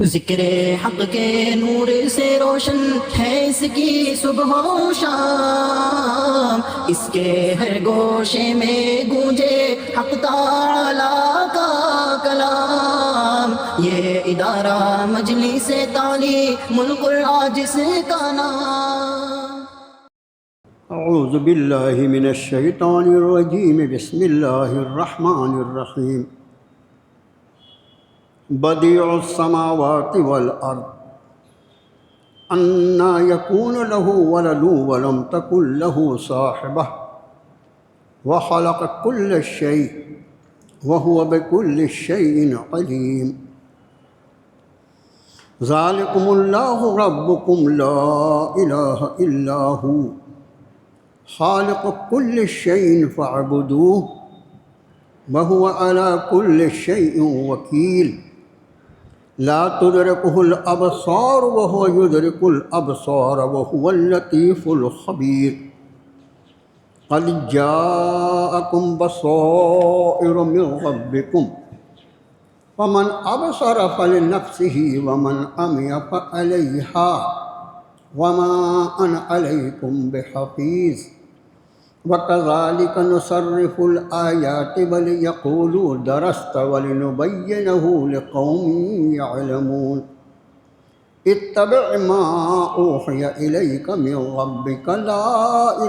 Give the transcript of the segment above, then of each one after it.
ذکر حق کے نور سے روشن ہے اس کی صبح و شام، اس کے ہر گوشے میں گونجے حق تعالی کا کلام، یہ ادارہ مجلس تعلیم القرآن جس کا نام۔ اعوذ باللہ من الشیطان الرجیم، بسم اللہ الرحمن الرحیم۔ بدیع السماوات والارض انا یکون له ولد ولم تکن له صاحبہ وخلق كل شیء وهو بكل شیء علیم۔ ذالکم اللہ ربکم لا الہ الا هو خالق كل شيء فاعبدوه وهو على كل شيء وكيل لا تدركه الأبصار وهو يدرك الأبصار وهو اللطيف الخبير۔ قد جاءكم بصائر من ربكم فمن أبصر فلنفسه ومن عمي فعليها وما أنا عليكم بحفيظ وكذلك نصرف الآيات وليقولوا درست ولنبينه لقوم يعلمون۔ اتبع ما أوحي إليك من ربك لا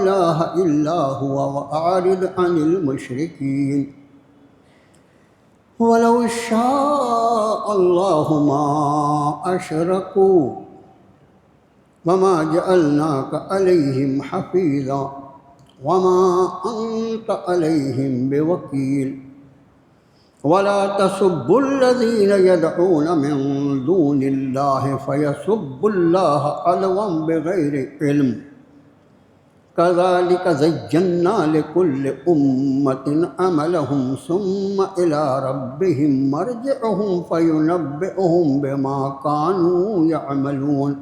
إله إلا هو وأعرض عن المشركين ولو شاء الله ما أشركوا وما جعلناك عليهم حفيظا وما أنت عليهم بوكيل۔ ولا تسبوا الذين يدعون من دون الله فيسبوا الله عدوا بغير علم كذلك زينا لكل أمة عملهم ثم إلى ربهم مرجعهم فينبئهم بما كانوا يعملون۔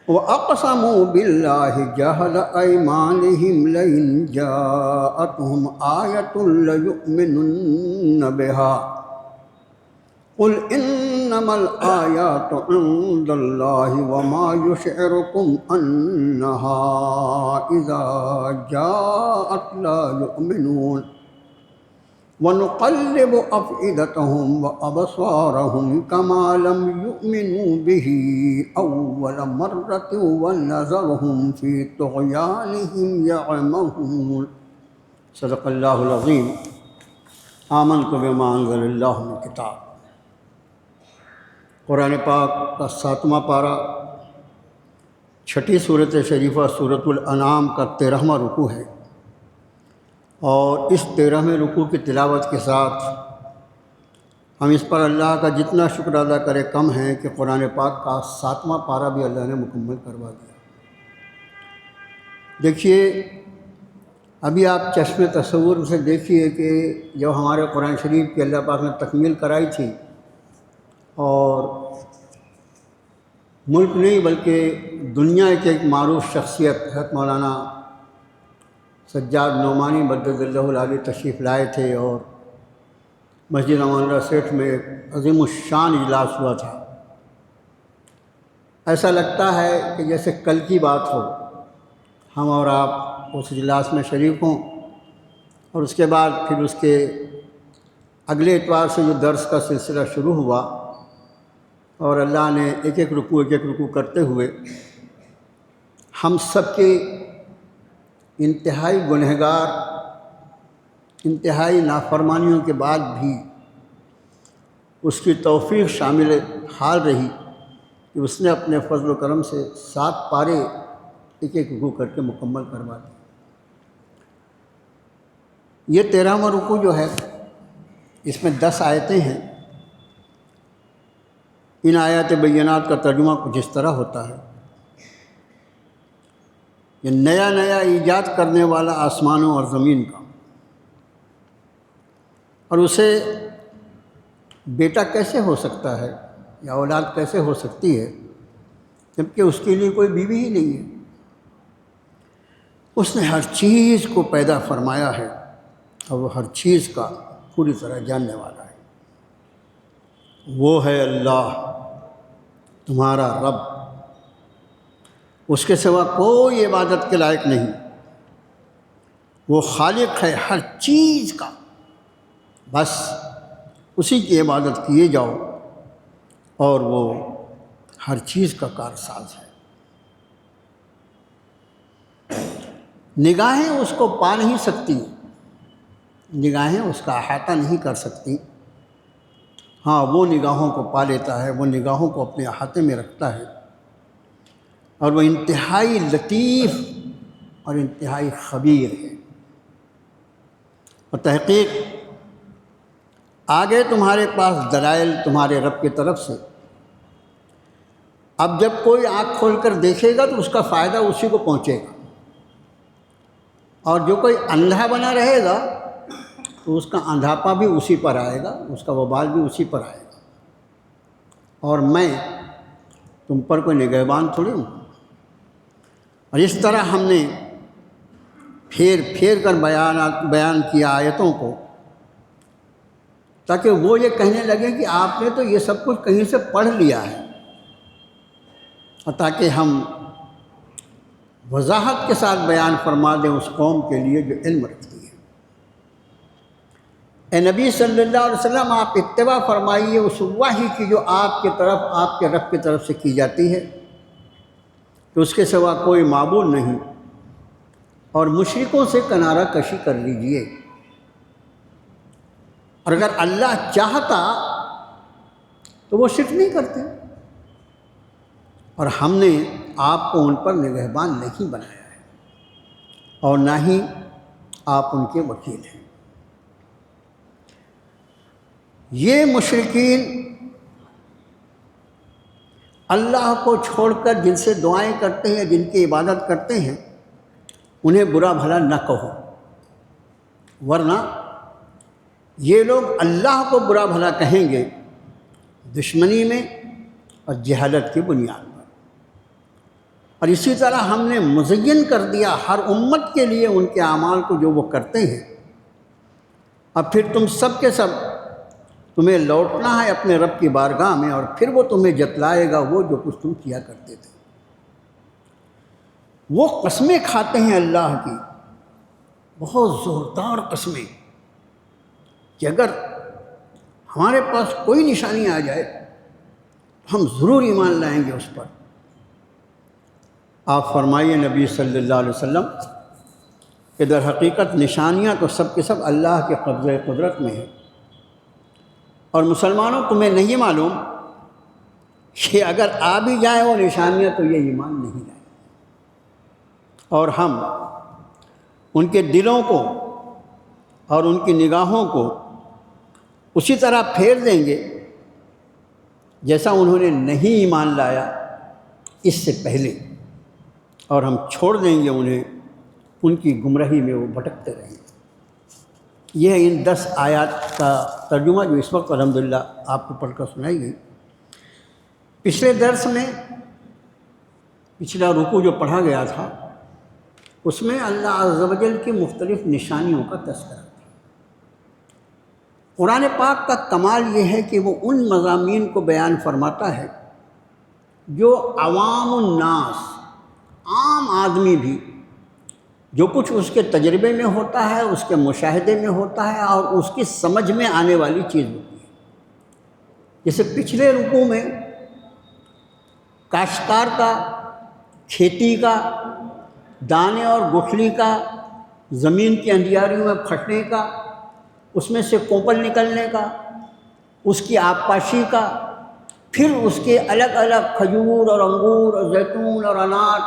وَأَقْسَمُوا بِاللَّهِ جَهْدَ أَيْمَانِهِمْ لَئِنْ جَاءَتْهُمْ آيَةٌ لَيُؤْمِنُنَّ بِهَا قُلْ إِنَّمَا الْآيَاتُ عِندَ اللَّهِ وَمَا يُشْعِرُكُمْ أَنَّهَا إِذَا جَاءَتْ لَا يُؤْمِنُونَ۔ وَنُقَلِّبُ أَفْئِدَتَهُمْ وَأَبْصَارَهُمْ كَمَا لَمْ يُؤْمِنُوا بِهِ أَوَّلَ مَرَّةٍ وَنَذَرُهُمْ فِي طُغْيَانِهِمْ يَعْمَهُونَ۔ صدق اللہ العظیم۔ آمنت بما انزل اللہ من کتاب۔ قرآن پاک کا 7واں پارہ، چھٹی صورت شریفہ سورۃ الانعام کا 13واں رکوع ہے، اور اس 13ویں رکوع کی تلاوت کے ساتھ ہم اس پر اللہ کا جتنا شکر ادا کرے کم ہے کہ قرآن پاک کا 7واں پارہ بھی اللہ نے مکمل کروا دیا۔ دیکھیے، ابھی آپ چشم تصور سے دیکھیے کہ جب ہمارے قرآن شریف کی اللہ پاک نے تکمیل کرائی تھی، اور ملک نہیں بلکہ دنیا کی ایک معروف شخصیت حضرت مولانا سجاد نعمانی مدد اللہ العالی تشریف لائے تھے، اور مسجد امان اللہ سیٹھ میں ایک عظیم الشان اجلاس ہوا تھا۔ ایسا لگتا ہے کہ جیسے کل کی بات ہو، ہم اور آپ اس اجلاس میں شریک ہوں، اور اس کے بعد پھر اس کے اگلے اتوار سے جو درس کا سلسلہ شروع ہوا، اور اللہ نے ایک ایک رکوع کرتے ہوئے ہم سب کے انتہائی گنہگار، انتہائی نافرمانیوں کے بعد بھی اس کی توفیق شامل حال رہی کہ اس نے اپنے فضل و کرم سے 7 پارے ایک ایک رکوع کر کے مکمل کروا دی۔ یہ 13واں رکوع جو ہے، اس میں 10 آیتیں ہیں۔ ان آیات بینات کا ترجمہ کچھ اس طرح ہوتا ہے: یہ نیا ایجاد کرنے والا آسمانوں اور زمین کا، اور اسے بیٹا کیسے ہو سکتا ہے یا اولاد کیسے ہو سکتی ہے جبکہ اس کے لیے کوئی بیوی ہی نہیں ہے۔ اس نے ہر چیز کو پیدا فرمایا ہے اور وہ ہر چیز کا پوری طرح جاننے والا ہے۔ وہ ہے اللہ تمہارا رب، اس کے سوا کوئی عبادت کے لائق نہیں، وہ خالق ہے ہر چیز کا، بس اسی کی عبادت کیے جاؤ، اور وہ ہر چیز کا کارساز ہے۔ نگاہیں اس کو پا نہیں سکتی، نگاہیں اس کا احاطہ نہیں کر سکتی، ہاں وہ نگاہوں کو پا لیتا ہے، وہ نگاہوں کو اپنے احاطے میں رکھتا ہے، اور وہ انتہائی لطیف اور انتہائی خبیر ہے۔ اور تحقیق آگے تمہارے پاس دلائل تمہارے رب کی طرف سے، اب جب کوئی آنکھ کھول کر دیکھے گا تو اس کا فائدہ اسی کو پہنچے گا، اور جو کوئی اندھا بنا رہے گا تو اس کا اندھاپا بھی اسی پر آئے گا، اس کا وبال بھی اسی پر آئے گا، اور میں تم پر کوئی نگہبان تھوڑی ہوں۔ اور اس طرح ہم نے پھیر پھیر کر بیان کیا آیتوں کو، تاکہ وہ یہ کہنے لگے کہ آپ نے تو یہ سب کچھ کہیں سے پڑھ لیا ہے، اور تاکہ ہم وضاحت کے ساتھ بیان فرما دیں اس قوم کے لیے جو علم رکھتی ہے۔ اے نبی صلی اللہ علیہ وسلم، آپ اتباع فرمائیے اس وحی کی جو آپ کے طرف، آپ کے رب کی طرف سے کی جاتی ہے، کہ اس کے سوا کوئی معبود نہیں، اور مشرکوں سے کنارہ کشی کر لیجئے، اور اگر اللہ چاہتا تو وہ شرک نہیں کرتے، اور ہم نے آپ کو ان پر نگہبان نہیں بنایا ہے، اور نہ ہی آپ ان کے وکیل ہیں۔ یہ مشرکین اللہ کو چھوڑ کر جن سے دعائیں کرتے ہیں، جن کی عبادت کرتے ہیں، انہیں برا بھلا نہ کہو، ورنہ یہ لوگ اللہ کو برا بھلا کہیں گے دشمنی میں اور جہالت کی بنیاد پر۔ اور اسی طرح ہم نے مزین کر دیا ہر امت کے لیے ان کے اعمال کو جو وہ کرتے ہیں، اب پھر تم سب کے سب تمہیں لوٹنا ہے اپنے رب کی بارگاہ میں، اور پھر وہ تمہیں جتلائے گا وہ جو کچھ تم کیا کرتے تھے۔ وہ قسمیں کھاتے ہیں اللہ کی، بہت زوردار قسمیں، کہ اگر ہمارے پاس کوئی نشانی آ جائے تو ہم ضرور ایمان لائیں گے اس پر۔ آپ فرمائیے نبی صلی اللہ علیہ وسلم کہ در حقیقت نشانیاں تو سب کے سب اللہ کے قبضۂ قدرت میں ہیں، اور مسلمانوں تمہیں نہیں معلوم کہ اگر آ بھی جائیں وہ نشانیاں تو یہ ایمان نہیں لائیں، اور ہم ان کے دلوں کو اور ان کی نگاہوں کو اسی طرح پھیر دیں گے جیسا انہوں نے نہیں ایمان لایا اس سے پہلے، اور ہم چھوڑ دیں گے انہیں ان کی گمراہی میں وہ بھٹکتے رہیں گے۔ یہ ہے ان 10 آیات کا ترجمہ جو اس وقت الحمدللہ آپ کو پڑھ کر سنائی گئی۔ پچھلے درس میں پچھلا رکوع جو پڑھا گیا تھا اس میں اللہ عز و جل کی مختلف نشانیوں کا تذکرہ تھا۔ قرآن پاک کا کمال یہ ہے کہ وہ ان مضامین کو بیان فرماتا ہے جو عوام الناس، عام آدمی بھی جو کچھ اس کے تجربے میں ہوتا ہے، اس کے مشاہدے میں ہوتا ہے، اور اس کی سمجھ میں آنے والی چیز ہوتی ہے۔ جیسے پچھلے رکوع میں کاشتکار کا، کھیتی کا، دانے اور گٹھلی کا، زمین کی اندھیاریوں میں پھٹنے کا، اس میں سے کوپل نکلنے کا، اس کی آبپاشی کا، پھر اس کے الگ الگ کھجور اور انگور اور زیتون اور انار،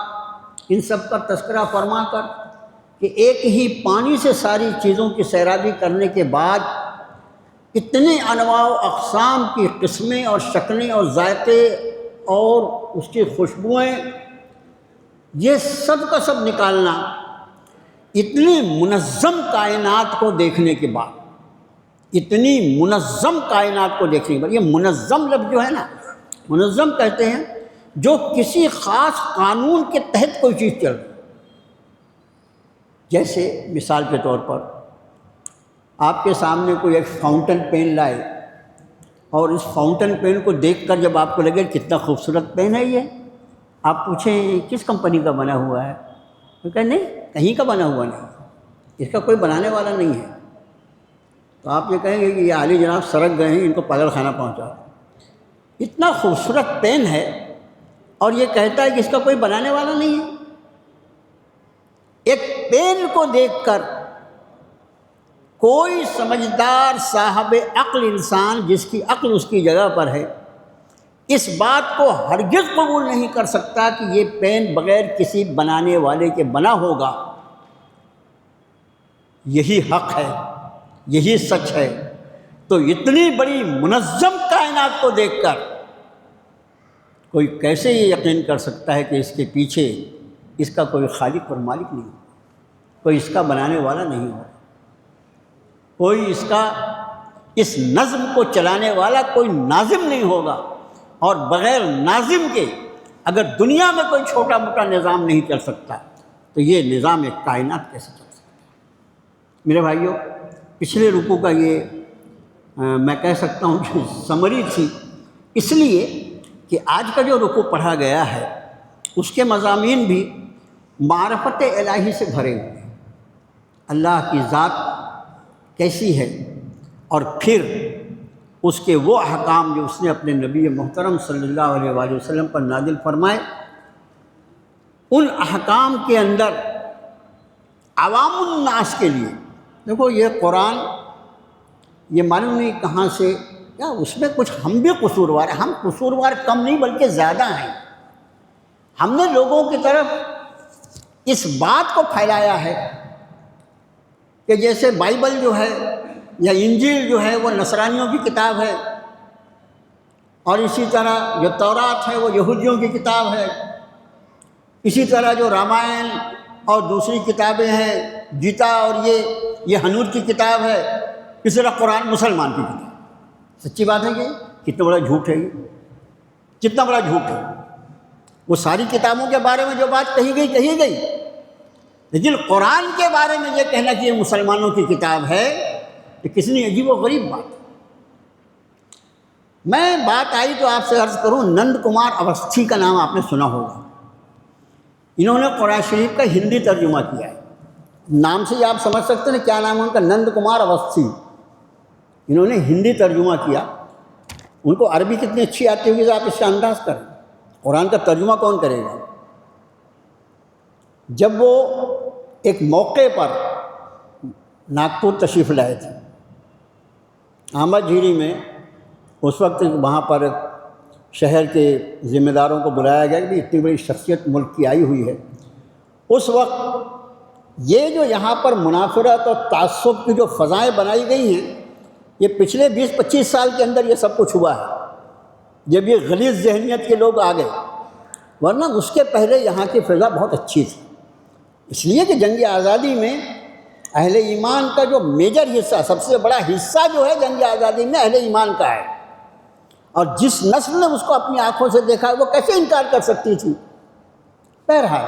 ان سب کا تذکرہ فرما کر کہ ایک ہی پانی سے ساری چیزوں کی سیرابی کرنے کے بعد اتنے انواع و اقسام کی قسمیں اور شکلیں اور ذائقے اور اس کی خوشبوئیں، یہ سب کا سب نکالنا اتنی منظم کائنات کو دیکھنے کے بعد، اتنی منظم کائنات کو دیکھنے کے بعد، یہ منظم لفظ جو ہے نا، منظم کہتے ہیں جو کسی خاص قانون کے تحت کوئی چیز چل رہی۔ جیسے مثال کے طور پر آپ کے سامنے کوئی ایک فاؤنٹن پین لائے اور اس فاؤنٹن پین کو دیکھ کر جب آپ کو لگے کتنا خوبصورت پین ہے یہ، آپ پوچھیں کس کمپنی کا بنا ہوا ہے، تو کہیں نہیں کہیں کا بنا ہوا نہیں، اس کا کوئی بنانے والا نہیں ہے. تو آپ یہ کہیں گے کہ یہ عالی جناب سرک گئے ہیں، ان کو پاگل خانہ پہنچا. اتنا خوبصورت پین ہے اور یہ کہتا ہے کہ اس کا کوئی بنانے والا نہیں ہے. ایک پین کو دیکھ کر کوئی سمجھدار صاحب عقل انسان جس کی عقل اس کی جگہ پر ہے اس بات کو ہرگز قبول نہیں کر سکتا کہ یہ پین بغیر کسی بنانے والے کے بنا ہوگا. یہی حق ہے، یہی سچ ہے. تو اتنی بڑی منظم کائنات کو دیکھ کر کوئی کیسے یہ یقین کر سکتا ہے کہ اس کے پیچھے اس کا کوئی خالق اور مالک نہیں، کوئی اس کا بنانے والا نہیں ہو، کوئی اس کا اس نظم کو چلانے والا کوئی ناظم نہیں ہوگا. اور بغیر ناظم کے اگر دنیا میں کوئی چھوٹا موٹا نظام نہیں چل سکتا تو یہ نظام ایک کائنات کیسے چل سکتا ہے؟ میرے بھائیوں، پچھلے رکوع کا یہ میں کہہ سکتا ہوں کہ سمری تھی، اس لیے کہ آج کا جو رکوع پڑھا گیا ہے اس کے مضامین بھی معرفت الہی سے بھرے ہوئے ہیں. اللہ کی ذات کیسی ہے، اور پھر اس کے وہ احکام جو اس نے اپنے نبی محترم صلی اللہ علیہ وآلہ وسلم پر نازل فرمائے، ان احکام کے اندر عوام الناس کے لیے. دیکھو یہ قرآن یہ معلوم نہیں کہاں سے، کیا اس میں کچھ ہم بھی قصوروار ہیں. ہم قصوروار کم نہیں بلکہ زیادہ ہیں. ہم نے لوگوں کی طرف اس بات کو پھیلایا ہے کہ جیسے بائبل جو ہے یا انجیل جو ہے وہ نصرانیوں کی کتاب ہے، اور اسی طرح جو تورات ہے وہ یہودیوں کی کتاب ہے، اسی طرح جو رامائن اور دوسری کتابیں ہیں گیتا اور یہ ہنود کی کتاب ہے، اسی طرح قرآن مسلمان کی کتاب. سچی بات ہے کہ کتنا بڑا جھوٹ ہے، یہ کتنا بڑا جھوٹ ہے. وہ ساری کتابوں کے بارے میں جو بات کہی گئی، لیکن قرآن کے بارے میں یہ کہنا کہ یہ مسلمانوں کی کتاب ہے، یہ کتنی عجیب و غریب بات. میں بات آئی تو آپ سے عرض کروں، نند کمار اوستھی کا نام آپ نے سنا ہوگا. انہوں نے قرآن شریف کا ہندی ترجمہ کیا ہے. نام سے ہی آپ سمجھ سکتے ہیں کیا نام ہے ان کا، نند کمار اوستھی. انہوں نے ہندی ترجمہ کیا. ان کو عربی کتنی اچھی آتی ہوگی آپ اس سے انداز کریں. قرآن کا ترجمہ کون کرے گا؟ جب وہ ایک موقع پر ناگپور تشریف لائے تھے، احمد جھیری میں، اس وقت وہاں پر شہر کے ذمہ داروں کو بلایا گیا کہ اتنی بڑی شخصیت ملک کی آئی ہوئی ہے. اس وقت یہ جو یہاں پر منافرت اور تعصب کی جو فضائیں بنائی گئی ہیں، یہ پچھلے 20-25 سال کے اندر یہ سب کچھ ہوا ہے جب یہ غلیظ ذہنیت کے لوگ آ گئے. ورنہ اس کے پہلے یہاں کی فضا بہت اچھی تھی. اس لیے کہ جنگ آزادی میں اہل ایمان کا جو میجر حصہ، سب سے بڑا حصہ جو ہے جنگ آزادی میں اہل ایمان کا ہے. اور جس نسل نے اس کو اپنی آنکھوں سے دیکھا ہے وہ کیسے انکار کر سکتی تھی؟ بہرحال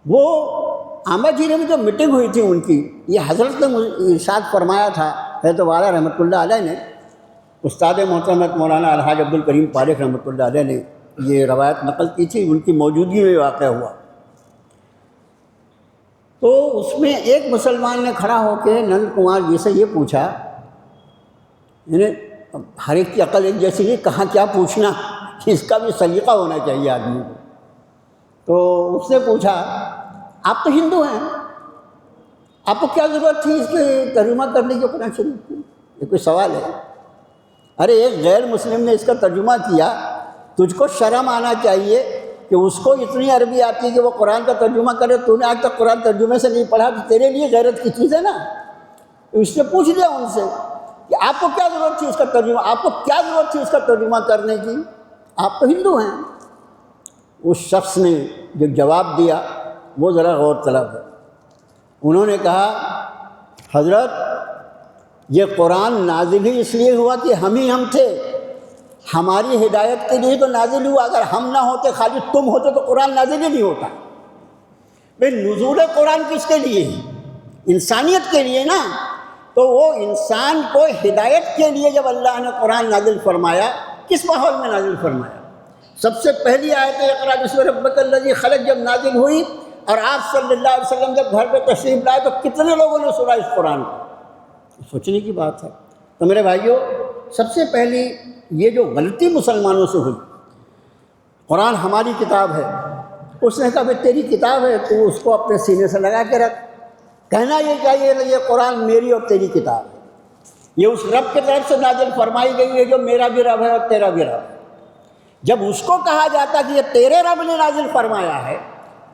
وہ احمد جھیری میں جو میٹنگ ہوئی تھی ان کی، یہ حضرت نے ارشاد فرمایا تھا، حضرت والا رحمۃ اللہ علیہ نے، استاد محترم مولانا الحاج عبد الکریم پاریکھ رحمۃ اللہ علیہ نے یہ روایت نقل کی تھی، ان کی موجودگی میں واقع ہوا. تو اس میں ایک مسلمان نے کھڑا ہو کے نند کمار جی سے یہ پوچھا، یعنی ہر ایک کی عقل ایک جیسی نہیں، کہاں کیا پوچھنا، اس کا بھی سلیقہ ہونا چاہیے آدمی کو. تو اس نے پوچھا، آپ تو ہندو ہیں، آپ کو کیا ضرورت تھی اس کے ترجمہ کرنے کی قرآن شریف کی؟ یہ کوئی سوال ہے؟ ارے ایک غیر مسلم نے اس کا ترجمہ کیا، تجھ کو شرم آنا چاہیے کہ اس کو اتنی عربی آتی ہے کہ وہ قرآن کا ترجمہ کرے. تو نے آج تک قرآن ترجمے سے نہیں پڑھا، تو تیرے لیے غیرت کی چیز ہے نا. اس نے پوچھ لیا ان سے کہ آپ کو کیا ضرورت تھی اس کا ترجمہ، آپ کو کیا ضرورت تھی اس کا ترجمہ کرنے کی، آپ تو ہندو ہیں. اس شخص نے جو جواب دیا وہ ذرا غور طلب ہے. انہوں نے کہا، حضرت یہ قرآن نازل ہی اس لیے ہوا کہ ہم تھے، ہماری ہدایت کے لیے تو نازل ہوا. اگر ہم نہ ہوتے، خالی تم ہوتے تو قرآن نازل ہی نہیں ہوتا. بھئی نزول قرآن کس کے لیے؟ انسانیت کے لیے نا. تو وہ انسان کو ہدایت کے لیے جب اللہ نے قرآن نازل فرمایا، کس ماحول میں نازل فرمایا؟ سب سے پہلی آیت اقرأ باسم ربک الذی خلق جب نازل ہوئی اور آپ صلی اللہ علیہ وسلم جب گھر پہ تشریف لائے تو کتنے لوگوں نے سنا اس قرآن کو؟ سوچنے کی بات ہے۔ تو میرے بھائیوں، سب سے پہلی یہ جو غلطی مسلمانوں سے ہوئی، قرآن ہماری کتاب ہے، اس نے کہا بھائی تیری کتاب ہے تو اس کو اپنے سینے سے لگا کے رکھ۔ کہنا یہ چاہیے یہ قرآن میری اور تیری کتاب ہے، یہ اس رب کی طرف سے نازل فرمائی گئی ہے جو میرا بھی رب ہے اور تیرا بھی رب ہے۔ جب اس کو کہا جاتا کہ یہ تیرے رب نے نازل فرمایا ہے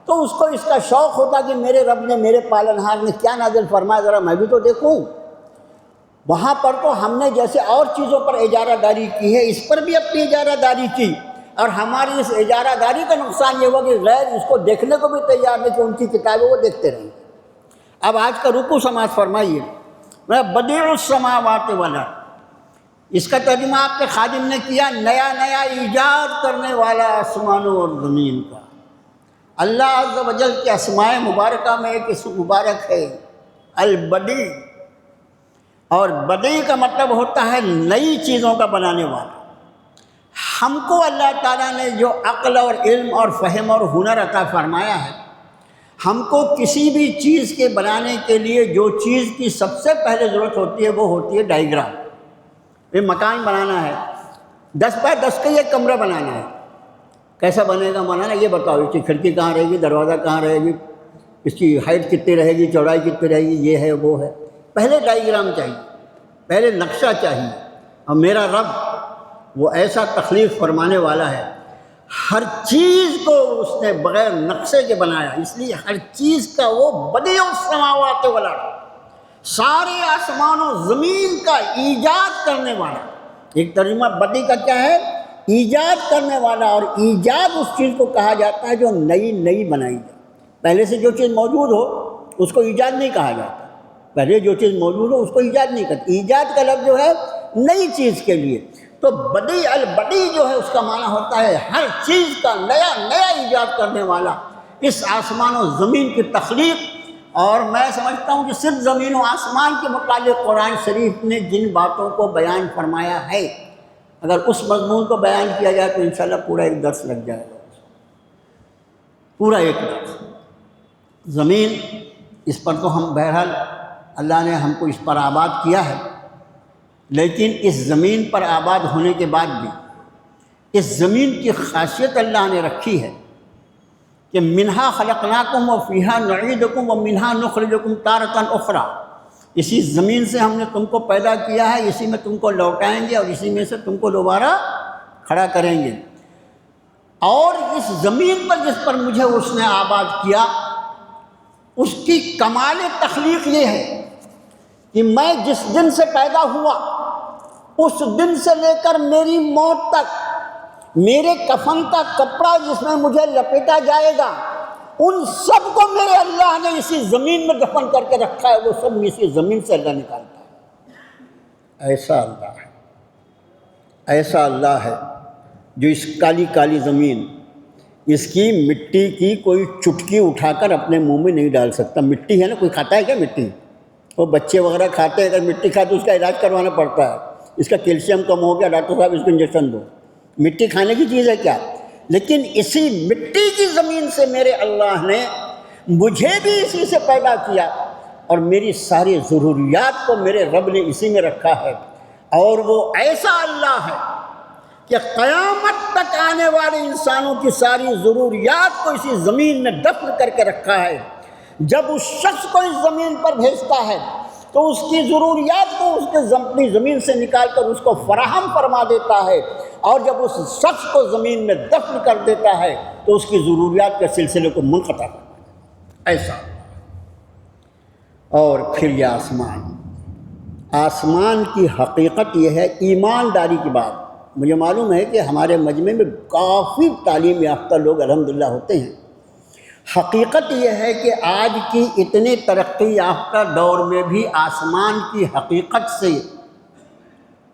تو اس کو اس کا شوق ہوتا کہ میرے رب نے، میرے پالنہار نے کیا نازل فرمایا، ذرا میں بھی تو دیکھوں۔ وہاں پر تو ہم نے جیسے اور چیزوں پر اجارہ داری کی ہے، اس پر بھی اپنی اجارہ داری کی، اور ہماری اس اجارہ داری کا نقصان یہ ہوا کہ غیر اس کو دیکھنے کو بھی تیار نہیں کہ ان کی کتابیں وہ دیکھتے رہیں۔ اب آج کا رکوع سماعت فرمائیے، میں بدیع السماوات والارض، اس کا ترجمہ آپ کے خادم نے کیا نیا نیا ایجاد کرنے والا آسمانوں اور زمین کا۔ اللہ عز و جل کے اسماء مبارکہ میں ایک اسم مبارک ہے البدیع، اور بدیع کا مطلب ہوتا ہے نئی چیزوں کا بنانے والا۔ ہم کو اللہ تعالیٰ نے جو عقل اور علم اور فہم اور ہنر عطا فرمایا ہے، ہم کو کسی بھی چیز کے بنانے کے لیے جو چیز کی سب سے پہلے ضرورت ہوتی ہے وہ ہوتی ہے ڈائیگرام۔ یہ مکان بنانا ہے، 10 بائی 10 کا یہ کمرہ بنانا ہے، کیسا بنے گا بنانا یہ بتاؤ، اس کی کھڑکی کہاں رہے گی، دروازہ کہاں رہے گی، اس کی ہائٹ کتنی رہے گی، چوڑائی کتنی رہے گی، یہ ہے وہ ہے۔ پہلے ڈائیگرام چاہیے، پہلے نقشہ چاہیے۔ اور میرا رب وہ ایسا تخلیق فرمانے والا ہے، ہر چیز کو اس نے بغیر نقشے کے بنایا، اس لیے ہر چیز کا وہ بدیع السماوات والارض، سارے آسمان و زمین کا ایجاد کرنے والا۔ ایک ترجمہ بدیع کا کیا ہے؟ ایجاد کرنے والا، اور ایجاد اس چیز کو کہا جاتا ہے جو نئی نئی بنائی جائے۔ پہلے سے جو چیز موجود ہو اس کو ایجاد نہیں کہا جاتا، پہلے جو چیز موجود ہو اس کو ایجاد نہیں کرتا۔ ایجاد کا لفظ جو ہے نئی چیز کے لیے، تو بدیع البدیع جو ہے اس کا معنی ہوتا ہے ہر چیز کا نیا نیا ایجاد کرنے والا۔ اس آسمان و زمین کی تخلیق، اور میں سمجھتا ہوں کہ صرف زمین و آسمان کے متعلق قرآن شریف نے جن باتوں کو بیان فرمایا ہے، اگر اس مضمون کو بیان کیا جائے تو انشاءاللہ پورا ایک درس لگ جائے گا، پورا ایک درس۔ زمین، اس پر تو ہم بہرحال اللہ نے ہم کو اس پر آباد کیا ہے، لیکن اس زمین پر آباد ہونے کے بعد بھی اس زمین کی خاصیت اللہ نے رکھی ہے کہ منہا خلقناکم وفیہا نعیدکم ومنہا نخرجکم تارۃ اخری، اسی زمین سے ہم نے تم کو پیدا کیا ہے، اسی میں تم کو لوٹائیں گے اور اسی میں سے تم کو دوبارہ کھڑا کریں گے۔ اور اس زمین پر جس پر مجھے اس نے آباد کیا، اس کی کمال تخلیق یہ ہے کہ میں جس دن سے پیدا ہوا اس دن سے لے کر میری موت تک، میرے کفن کا کپڑا جس میں مجھے لپیٹا جائے گا، ان سب کو میرے اللہ نے اسی زمین میں دفن کر کے رکھا ہے، وہ سب اسی زمین سے اللہ نکالتا ہے۔ ایسا اللہ ہے، ایسا اللہ ہے جو اس کالی کالی زمین، اس کی مٹی کی کوئی چٹکی اٹھا کر اپنے منہ میں نہیں ڈال سکتا۔ مٹی ہے نا، کوئی کھاتا ہے کیا مٹی؟ وہ بچے وغیرہ کھاتے ہیں، اگر مٹی کھاتے اس کا علاج کروانا پڑتا ہے، اس کا کیلشیم کم ہو گیا، ڈاکٹر صاحب اس کو انجیکشن دو۔ مٹی کھانے کی چیز ہے کیا؟ لیکن اسی مٹی کی زمین سے میرے اللہ نے مجھے بھی اسی سے پیدا کیا، اور میری ساری ضروریات کو میرے رب نے اسی میں رکھا ہے۔ اور وہ ایسا اللہ ہے کہ قیامت تک آنے والے انسانوں کی ساری ضروریات کو اسی زمین میں دفن کر کے رکھا ہے۔ جب اس شخص کو اس زمین پر بھیجتا ہے تو اس کی ضروریات کو اس کے اپنی زمین سے نکال کر اس کو فراہم فرما دیتا ہے، اور جب اس شخص کو زمین میں دفن کر دیتا ہے تو اس کی ضروریات کے سلسلے کو منقطع کر دیتا ہے۔ ایسا۔ اور پھر یہ آسمان کی حقیقت یہ ہے، ایمانداری کی بات۔ مجھے معلوم ہے کہ ہمارے مجمع میں کافی تعلیم یافتہ لوگ الحمدللہ ہوتے ہیں۔ حقیقت یہ ہے کہ آج کی اتنے ترقی یافتہ دور میں بھی آسمان کی حقیقت سے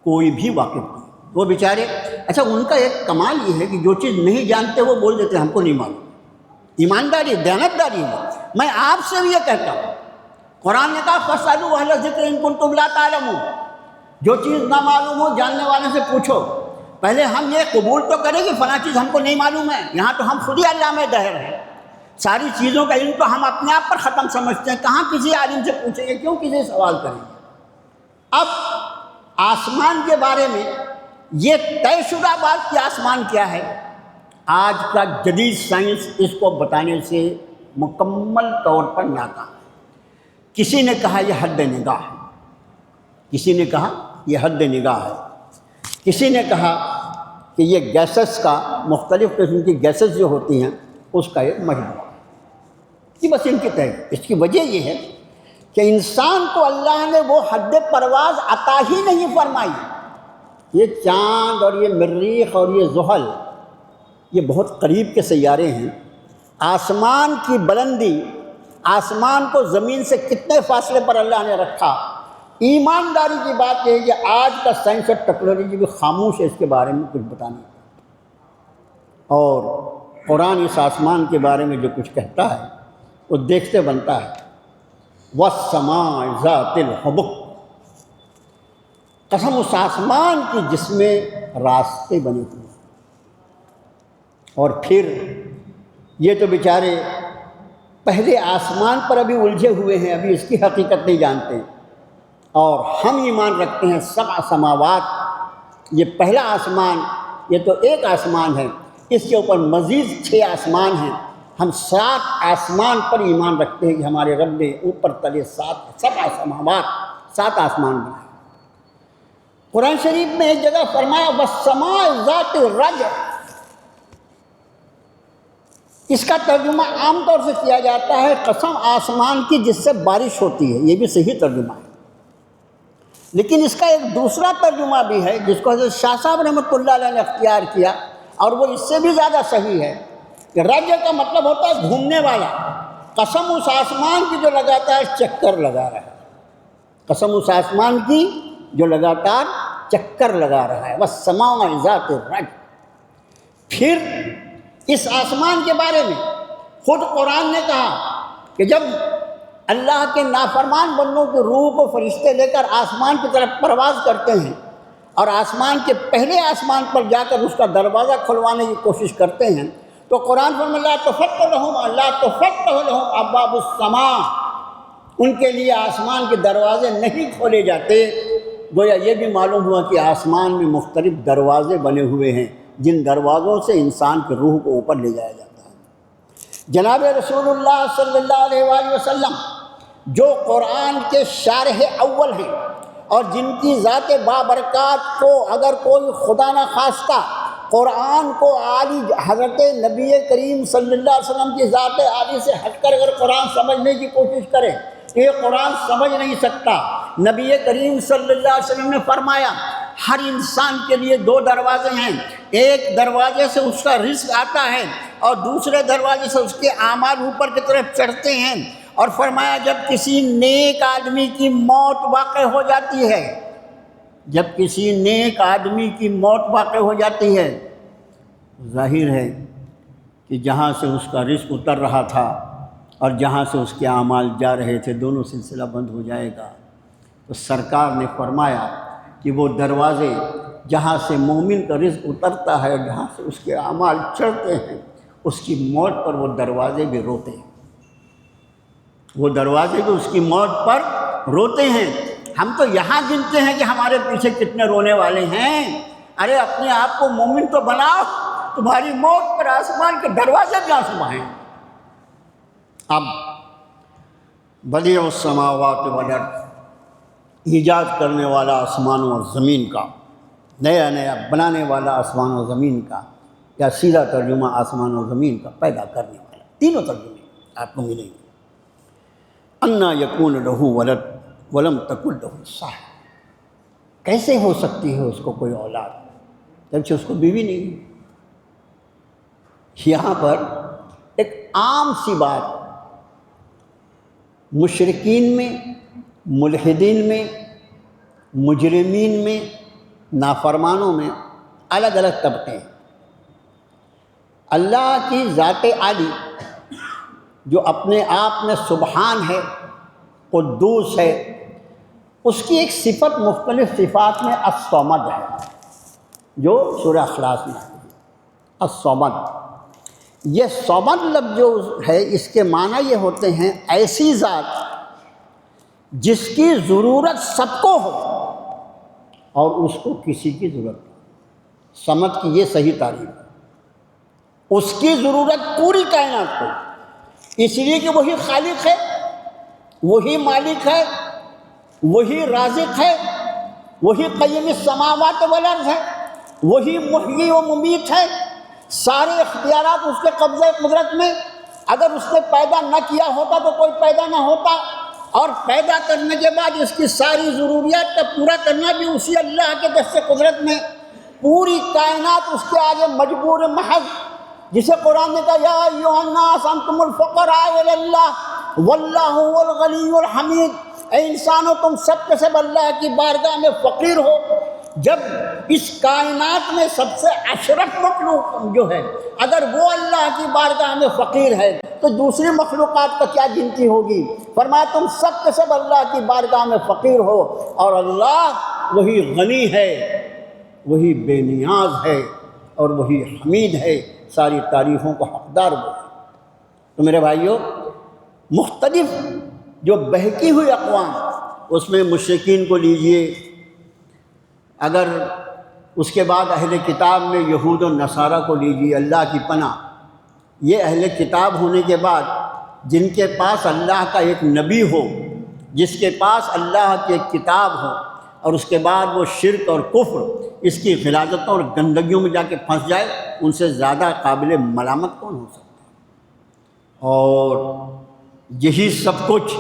کوئی بھی واقف نہیں۔ وہ بیچارے، اچھا ان کا ایک کمال یہ ہے کہ جو چیز نہیں جانتے وہ بول دیتے ہم کو نہیں معلوم۔ ایمانداری، دیانتداری ہے۔ میں آپ سے بھی یہ کہتا ہوں، قرآن نے کہا فَاسْأَلُوا أَهْلَ الذِّكْرِ إِن كُنتُمْ لَا تَعْلَمُونَ، جو چیز نہ معلوم ہو جاننے والے سے پوچھو۔ پہلے ہم یہ قبول تو کریں کہ فلاں چیز ہم کو نہیں معلوم ہے، یہاں تو ہم خود ہی علامہ دہر ہیں، ساری چیزوں کا علم تو ہم اپنے آپ پر ختم سمجھتے ہیں، کہاں کسی عالم سے پوچھیں گے، کیوں کسی سے سوال کریں گے۔ اب آسمان کے بارے میں یہ طے شدہ بات کہ آسمان کیا ہے، آج کا جدید سائنس اس کو بتانے سے مکمل طور پر ناکام ہے۔ کسی نے کہا یہ حد نگاہ ہے، کسی نے کہا یہ حد نگاہ ہے، کسی نے کہا کہ یہ گیسز کا، مختلف قسم کی گیسز جو ہوتی ہیں اس کا ایک مجموعہ ہے، بس ان کی طے۔ اس کی وجہ یہ ہے کہ انسان کو اللہ نے وہ حد پرواز عطا ہی نہیں فرمائی۔ یہ چاند اور یہ مریخ اور یہ زحل، یہ بہت قریب کے سیارے ہیں، آسمان کی بلندی، آسمان کو زمین سے کتنے فاصلے پر اللہ نے رکھا۔ ایمانداری کی بات یہ ہے کہ آج کا سائنس اور ٹیکنالوجی بھی خاموش ہے اس کے بارے میں کچھ بتانے، اور قرآن اس آسمان کے بارے میں جو کچھ کہتا ہے وہ دیکھتے بنتا ہے۔ وَالسَّمَاءِ ذَاتِ الْحُبُقِ، قسم اس آسمان کی جس میں راستے بنے ہوئے ہیں۔ اور پھر یہ تو بیچارے پہلے آسمان پر ابھی الجھے ہوئے ہیں، ابھی اس کی حقیقت نہیں جانتے، اور ہم ایمان رکھتے ہیں 7 سماوات، یہ پہلا آسمان، یہ تو ایک آسمان ہے، اس کے اوپر مزید 6 آسمان ہیں۔ ہم 7 آسمان پر ایمان رکھتے ہیں کہ ہمارے رب نے اوپر تلے 7 سماوات، 7 آسمان بنائے۔ قرآن شریف میں ایک جگہ فرمایا وَالسَّمَاءِ ذَاتِ الرَّجْعِ، اس کا ترجمہ عام طور سے کیا جاتا ہے قسم آسمان کی جس سے بارش ہوتی ہے، یہ بھی صحیح ترجمہ ہے، لیکن اس کا ایک دوسرا ترجمہ بھی ہے جس کو حضرت شاہ صاحب رحمۃ اللہ علیہ نے اختیار کیا، اور وہ اس سے بھی زیادہ صحیح ہے کہ رجع کا مطلب ہوتا ہے گھومنے والا۔ قسم اس آسمان کی جو لگاتار چکر لگا رہا ہے، قسم اس آسمان کی جو لگاتار چکر لگا رہا ہے۔ وَالسَّمَاءِ ذَاتِ الرَّجْعِ۔ پھر اس آسمان کے بارے میں خود قرآن نے کہا کہ جب اللہ کے نافرمان بندوں کی روح کو فرشتے لے کر آسمان کی طرف پرواز کرتے ہیں اور آسمان کے پہلے آسمان پر جا کر اس کا دروازہ کھلوانے کی کوشش کرتے ہیں، تو قرآن فرماتا ہے لا تفتح لهم ابواب السماء، ان کے لیے آسمان کے دروازے نہیں کھولے جاتے۔ گویا یہ بھی معلوم ہوا کہ آسمان میں مختلف دروازے بنے ہوئے ہیں جن دروازوں سے انسان کی روح کو اوپر لے جایا جاتا ہے۔ جناب رسول اللہ صلی اللہ علیہ وآلہ وسلم جو قرآن کے شارح اول ہیں اور جن کی ذات بابرکات کو اگر کوئی خدا نخواستہ قرآن کو عالی حضرت نبی کریم صلی اللہ علیہ وسلم کی ذات عالی سے ہٹ کر اگر قرآن سمجھنے کی کوشش کرے تو یہ قرآن سمجھ نہیں سکتا۔ نبی کریم صلی اللہ علیہ وسلم نے فرمایا ہر انسان کے لیے 2 دروازے ہیں، ایک دروازے سے اس کا رزق آتا ہے اور دوسرے دروازے سے اس کے اعمال اوپر کی طرف چڑھتے ہیں، اور فرمایا جب کسی نیک آدمی کی موت واقع ہو جاتی ہے، جب کسی نیک آدمی کی موت واقع ہو جاتی ہے، ظاہر ہے کہ جہاں سے اس کا رزق اتر رہا تھا اور جہاں سے اس کے اعمال جا رہے تھے دونوں سلسلہ بند ہو جائے گا۔ تو سرکار نے فرمایا کہ وہ دروازے جہاں سے مومن کا رزق اترتا ہے اور جہاں سے اس کے اعمال چڑھتے ہیں، اس کی موت پر وہ دروازے بھی روتے ہیں، وہ دروازے بھی اس کی موت پر روتے ہیں۔ ہم تو یہاں گنتے ہیں کہ ہمارے پیچھے کتنے رونے والے ہیں، ارے اپنے آپ کو مومن تو بناؤ، تمہاری موت پر آسمان کے دروازے کہاں سے بہیں۔ اب بدیع السماوات والارض، ایجاد کرنے والا آسمانوں اور زمین کا، نیا نیا بنانے والا آسمان و زمین کا، یا سیدھا ترجمہ آسمان و زمین کا پیدا کرنے والا، تینوں ترجمے آپ کو ملیں گے۔ انا یکون لہ ولد ولم تکن لہ صاحب، کیسے ہو سکتی ہے اس کو کوئی اولاد جبکہ اس کو بیوی نہیں۔ یہاں پر ایک عام سی بات مشرکین میں، ملحدین میں، مجرمین میں، نافرمانوں میں الگ الگ طبقے ہیں۔ اللہ کی ذات عالی جو اپنے آپ میں سبحان ہے، قدوس ہے، اس کی ایک صفت مختلف صفات میں الصمد ہے جو سورہ اخلاص میں ہے۔ الصمد، یہ صمد لفظ جو ہے اس کے معنی یہ ہوتے ہیں ایسی ذات جس کی ضرورت سب کو ہو اور اس کو کسی کی ضرورت نہیں۔ صمد کی یہ صحیح تعریف ہے، اس کی ضرورت پوری کائنات کو، اس لیے کہ وہی خالق ہے، وہی مالک ہے، وہی رازق ہے، وہی قیم السماوات والارض ہے، وہی محیی و ممیت ہے، سارے اختیارات اس کے قبضہ قدرت میں۔ اگر اس نے پیدا نہ کیا ہوتا تو کوئی پیدا نہ ہوتا، اور پیدا کرنے کے بعد اس کی ساری ضروریات کا پورا کرنا بھی اسی اللہ کے دست قدرت میں۔ پوری کائنات اس کے آگے مجبور محض، جسے قرآن نے کہا یا ایھا الناس انتم الفقراء الی اللہ واللہ هو الغنی الحمید، اے انسانوں تم سب کے سب اللہ کی بارگاہ میں فقیر ہو۔ جب اس کائنات میں سب سے اشرف مخلوق جو ہے اگر وہ اللہ کی بارگاہ میں فقیر ہے تو دوسری مخلوقات کا کیا گنتی ہوگی؟ فرمایا تم سب کے سب اللہ کی بارگاہ میں فقیر ہو، اور اللہ وہی غنی ہے، وہی بے نیاز ہے، اور وہی حمید ہے، ساری تعریفوں کو حقدار وہ ہے۔ تو میرے بھائیوں، مختلف جو بہکی ہوئی اقوام، اس میں مشرکین کو لیجئے، اگر اس کے بعد اہل کتاب میں یہود و نصارہ کو لیجئے، اللہ کی پناہ، یہ اہل کتاب ہونے کے بعد جن کے پاس اللہ کا ایک نبی ہو، جس کے پاس اللہ کی ایک کتاب ہو، اور اس کے بعد وہ شرک اور کفر اس کی غلاظتوں اور گندگیوں میں جا کے پھنس جائے، ان سے زیادہ قابل ملامت کون ہو سکتا ہے؟ اور یہی سب کچھ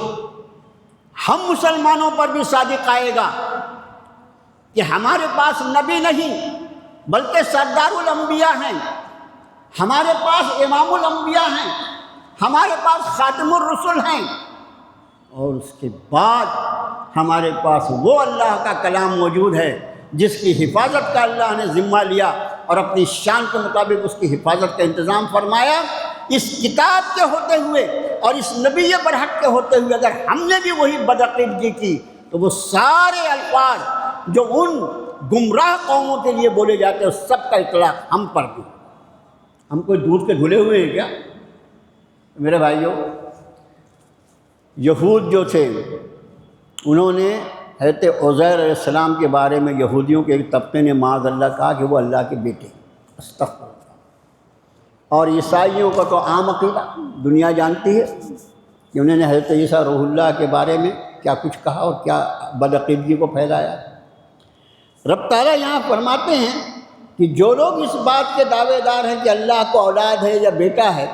ہم مسلمانوں پر بھی صادق آئے گا کہ ہمارے پاس نبی نہیں بلکہ سردار الانبیاء ہیں، ہمارے پاس امام الانبیاء ہیں، ہمارے پاس خاتم الرسل ہیں، اور اس کے بعد ہمارے پاس وہ اللہ کا کلام موجود ہے جس کی حفاظت کا اللہ نے ذمہ لیا اور اپنی شان کے مطابق اس کی حفاظت کا انتظام فرمایا۔ اس کتاب کے ہوتے ہوئے اور اس نبی برحق کے ہوتے ہوئے اگر ہم نے بھی وہی بدعقیدگی کی تو وہ سارے الفاظ جو ان گمراہ قوموں کے لیے بولے جاتے ہیں اس سب کا اطلاق ہم پر بھی۔ ہم کوئی دودھ کے دھلے ہوئے ہیں کیا؟ میرے بھائیوں، یہود جو تھے انہوں نے حضرت عزیر علیہ السلام کے بارے میں یہودیوں کے ایک طبقے نے معاذ اللہ کہا کہ وہ اللہ کے بیٹے، استغفر اللہ۔ اور عیسائیوں کا تو عام عقیدہ دنیا جانتی ہے کہ انہوں نے حضرت عیسیٰ روح اللہ کے بارے میں کیا کچھ کہا اور کیا بدعقیدگی کو پھیلایا۔ رب تعالیٰ یہاں فرماتے ہیں کہ جو لوگ اس بات کے دعوے دار ہیں کہ اللہ کو اولاد ہے یا بیٹا ہے،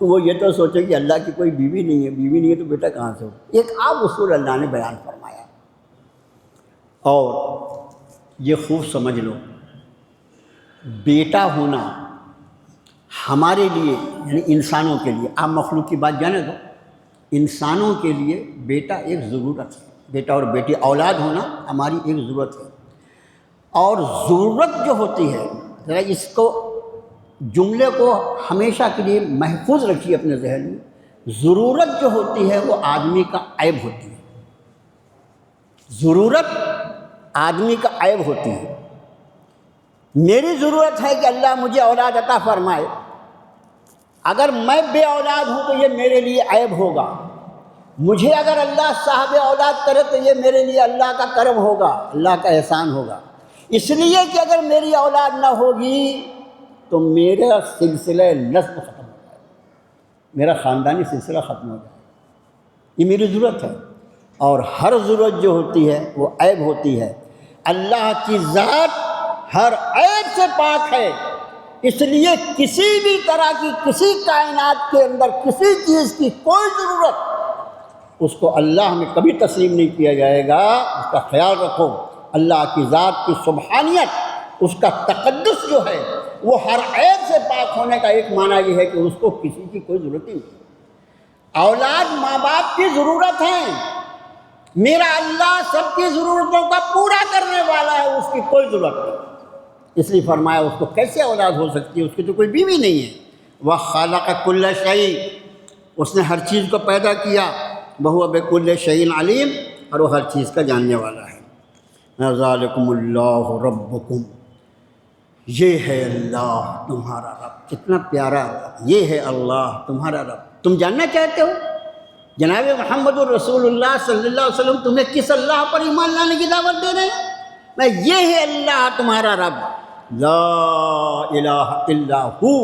وہ یہ تو سوچیں کہ اللہ کی کوئی بیوی نہیں ہے، بیوی نہیں ہے تو بیٹا کہاں سے ہو۔ ایک عام اصول اللہ نے بیان فرمایا، اور یہ خوب سمجھ لو، بیٹا ہونا ہمارے لیے یعنی انسانوں کے لیے، عام مخلوق کی بات جانے دو، انسانوں کے لیے بیٹا ایک ضرورت ہے، بیٹا اور بیٹی اولاد ہونا ہماری ایک ضرورت ہے۔ اور ضرورت جو ہوتی ہے، ذرا اس کو جملے کو ہمیشہ کے لیے محفوظ رکھیے اپنے ذہن میں، ضرورت جو ہوتی ہے وہ آدمی کا عیب ہوتی ہے، ضرورت آدمی کا عیب ہوتی ہے۔ میری ضرورت ہے کہ اللہ مجھے اولاد عطا فرمائے، اگر میں بے اولاد ہوں تو یہ میرے لیے عیب ہوگا، مجھے اگر اللہ صاحب اولاد کرے تو یہ میرے لیے اللہ کا کرم ہوگا، اللہ کا احسان ہوگا۔ اس لیے کہ اگر میری اولاد نہ ہوگی تو میرا سلسلہ نسب ختم ہو جائے، میرا خاندانی سلسلہ ختم ہو جائے، یہ میری ضرورت ہے۔ اور ہر ضرورت جو ہوتی ہے وہ عیب ہوتی ہے، اللہ کی ذات ہر عیب سے پاک ہے، اس لیے کسی بھی طرح کی کسی کائنات کے اندر کسی چیز کی کوئی ضرورت اس کو اللہ میں کبھی تسلیم نہیں کیا جائے گا۔ اس کا خیال رکھو، اللہ کی ذات کی سبحانیت، اس کا تقدس جو ہے وہ ہر عیب سے پاک ہونے کا ایک معنی یہ ہے کہ اس کو کسی کی کوئی ضرورت ہی نہیں۔ اولاد ماں باپ کی ضرورت ہے، میرا اللہ سب کی ضرورتوں کا پورا کرنے والا ہے، اس کی کوئی ضرورت نہیں۔ اس لیے فرمایا اس کو کیسے اولاد ہو سکتی ہے، اس کی تو کوئی بیوی نہیں ہے۔ وَخَلَقَ كُلَّ شَيْءٍ، اس نے ہر چیز کو پیدا کیا، وہو بکل شیء علیم، اور وہ ہر چیز کا جاننے والا ہے۔ ذالکم اللہ ربکم، یہ ہے اللہ تمہارا رب۔ کتنا پیارا، یہ ہے اللہ تمہارا رب۔ تم جاننا چاہتے ہو جناب محمد الرسول اللہ صلی اللہ علیہ وسلم تمہیں کس اللہ پر ایمان لانے کی دعوت دے رہے ہیں؟ میں یہ ہے اللہ تمہارا رب، لا الہ الا ہو،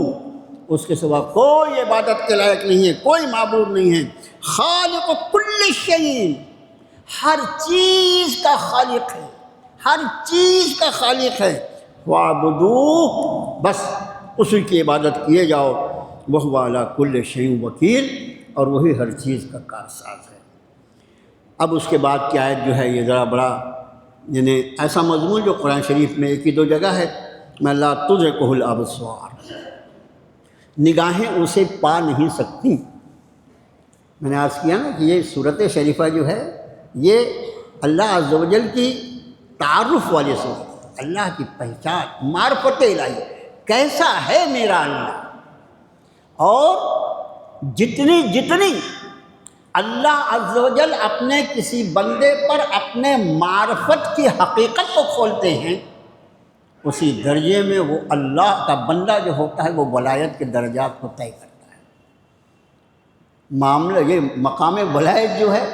اس کے سوا کوئی عبادت کے لائق نہیں ہے، کوئی معبود نہیں ہے۔ خالق کل شیء، ہر چیز کا خالق ہے، ہر چیز کا خالق ہے۔ وَاعْبُدُوهُ، بس اسی کی عبادت کیے جاؤ۔ وَهُوَ عَلَىٰ كُلِّ شَيْءٍ وَكِيلٌ، اور وہی ہر چیز کا کارساز ہے۔ اب اس کے بعد کی آیت جو ہے یہ ذرا بڑا، یعنی ایسا مضمون جو قرآن شریف میں ایک ہی دو جگہ ہے، میں لا تدرکہ الابصار، نگاہیں اسے پا نہیں سکتی۔ میں نے عرض کیا نا کہ یہ صورت شریفہ جو ہے یہ اللہ عز و جل کی تعارف والی صورت ہے، اللہ کی پہچان، معرفت الہی، کیسا ہے میرا اللہ۔ اور جتنی اللہ عز و جل اپنے کسی بندے پر اپنے معرفت کی حقیقت کو کھولتے ہیں، اسی درجے میں وہ اللہ کا بندہ جو ہوتا ہے وہ ولایت کے درجات کو طے کرتا ہے۔ معاملہ یہ مقام ولایت جو ہے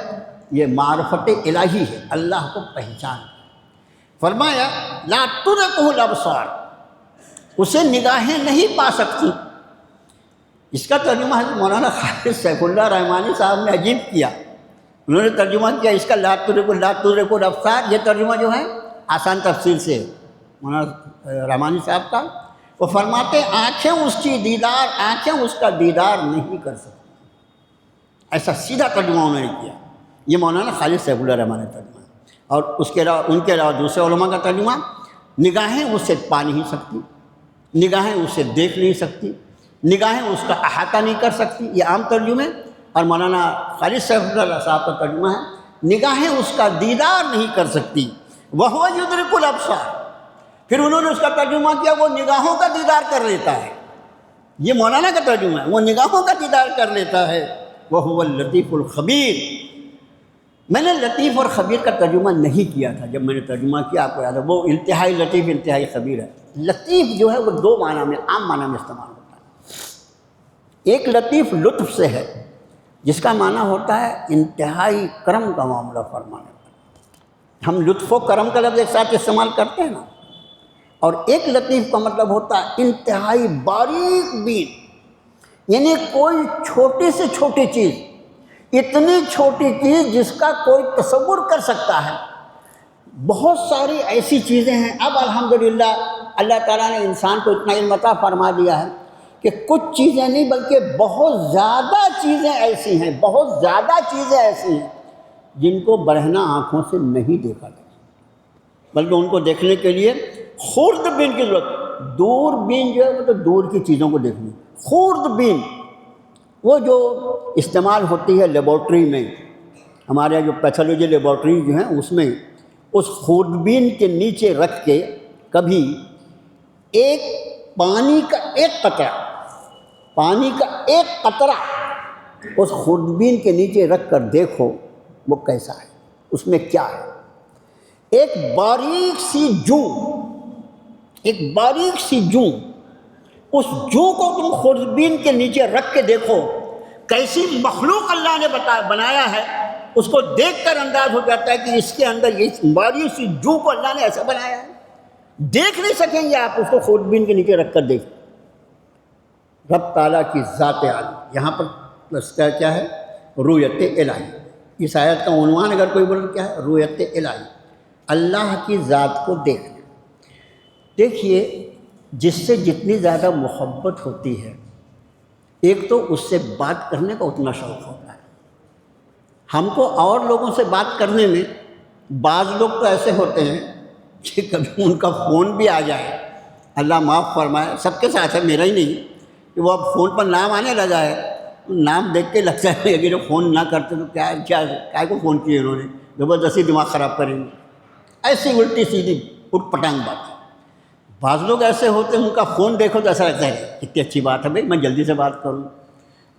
یہ معرفت الہی ہے، اللہ کو پہچان۔ فرمایا لا تدرکہ الابصار، اسے نگاہیں نہیں پا سکتی۔ اس کا ترجمہ ہے مولانا خالد سیف اللہ رحمانی صاحب نے عجیب کیا، انہوں نے ترجمہ کیا اس کا لا تدرکہ الابصار، یہ ترجمہ جو ہے آسان تفسیر سے ہے مولانا رحمانی صاحب کا۔ وہ فرماتے آنکھیں اس کی دیدار، آنکھیں اس کا دیدار نہیں کر سکتی، ایسا سیدھا ترجمہ انہوں نے کیا۔ یہ مولانا خالد سیف اللہ رحمانی ترجمہ ہے۔ اور اس کے علاوہ ان کے علاوہ دوسرے علماء کا ترجمہ نگاہیں اسے پا نہیں سکتی، نگاہیں اسے دیکھ نہیں سکتی، نگاہیں اس کا احاطہ نہیں کر سکتی، یہ عام ترجمے۔ اور مولانا خالد سیف اللہ صاحب کا ترجمہ ہے نگاہیں اس کا دیدار نہیں کر سکتی، وَهُوَ يُدْرِكُ الْأَبْصَارَ۔ پھر انہوں نے اس کا ترجمہ کیا وہ نگاہوں کا دیدار کر لیتا ہے، یہ مولانا کا ترجمہ ہے، وہ نگاہوں کا دیدار کر لیتا ہے۔ وَهُوَ اللَّطِيفُ الْخَبِيرُ۔ میں نے لطیف اور خبیر کا ترجمہ نہیں کیا تھا، جب میں نے ترجمہ کیا آپ کو یاد ہے وہ انتہائی لطیف انتہائی خبیر ہے۔ لطیف جو ہے وہ دو معنی میں، عام معنی میں استعمال ہوتا ہے۔ ایک لطیف لطف سے ہے جس کا معنی ہوتا ہے انتہائی کرم کا معاملہ فرمانے کا، ہم لطف و کرم کا لفظ ایک ساتھ استعمال کرتے ہیں نا۔ اور ایک لطیف کا مطلب ہوتا ہے انتہائی باریک بین، یعنی کوئی چھوٹی سے چھوٹی چیز، اتنی چھوٹی چیز جس کا کوئی تصور کر سکتا ہے۔ بہت ساری ایسی چیزیں ہیں، اب الحمدللہ اللہ تعالیٰ نے انسان کو اتنا علم عطا فرما دیا ہے کہ کچھ چیزیں نہیں بلکہ بہت زیادہ چیزیں ایسی ہیں، بہت زیادہ چیزیں ایسی ہیں جن کو برہنہ آنکھوں سے نہیں دیکھا جاتا، بلکہ ان کو دیکھنے کے لیے خورد بین کی ضرورت۔ دور بین جو ہے وہ تو دور کی چیزوں کو دیکھنی، خورد بین وہ جو استعمال ہوتی ہے لیبارٹری میں، ہمارے جو پیتھولوجی لیبارٹری جو ہیں اس میں اس خوردبین کے نیچے رکھ کے کبھی ایک پانی کا ایک قطرہ اس خوردبین کے نیچے رکھ کر دیکھو وہ کیسا ہے، اس میں کیا ہے۔ ایک باریک سی جوں، اس جو کو تم خوردبین کے نیچے رکھ کے دیکھو، کیسی مخلوق اللہ نے بنایا ہے، اس کو دیکھ کر انداز ہو جاتا ہے کہ اس کے اندر یہ باریک سی جو کو اللہ نے ایسا بنایا ہے۔ دیکھ نہیں سکیں گے آپ اس کو خوردبین کے نیچے رکھ کر دیکھ۔ رب تعالیٰ کی ذات عالی، یہاں پر پلس کیا ہے؟ رؤیت الہی۔ اس آیت کا عنوان اگر کوئی بولے کیا ہے؟ رؤیت الہی، اللہ کی ذات کو دیکھنا۔ دیکھیے جس سے جتنی زیادہ محبت ہوتی ہے، ایک تو اس سے بات کرنے کا اتنا شوق ہوتا ہے۔ ہم کو اور لوگوں سے بات کرنے میں بعض لوگ تو ایسے ہوتے ہیں کہ کبھی ان کا فون بھی آ جائے، اللہ معاف فرمائے، سب کے ساتھ ہے، میرا ہی نہیں، کہ وہ اب فون پر نام آنے لگا ہے، نام دیکھ کے لگتا ہے اگر فون نہ کرتے تو کیا کو فون کیے انہوں نے، زبردستی دماغ خراب کریں گے، ایسی الٹی سیدھی اٹھ پٹانگ بات ہے۔ بعض لوگ ایسے ہوتے ہیں ان کا فون دیکھو تو ایسا لگتا ہے کتنی اچھی بات ہے بھائی، میں جلدی سے بات کروں۔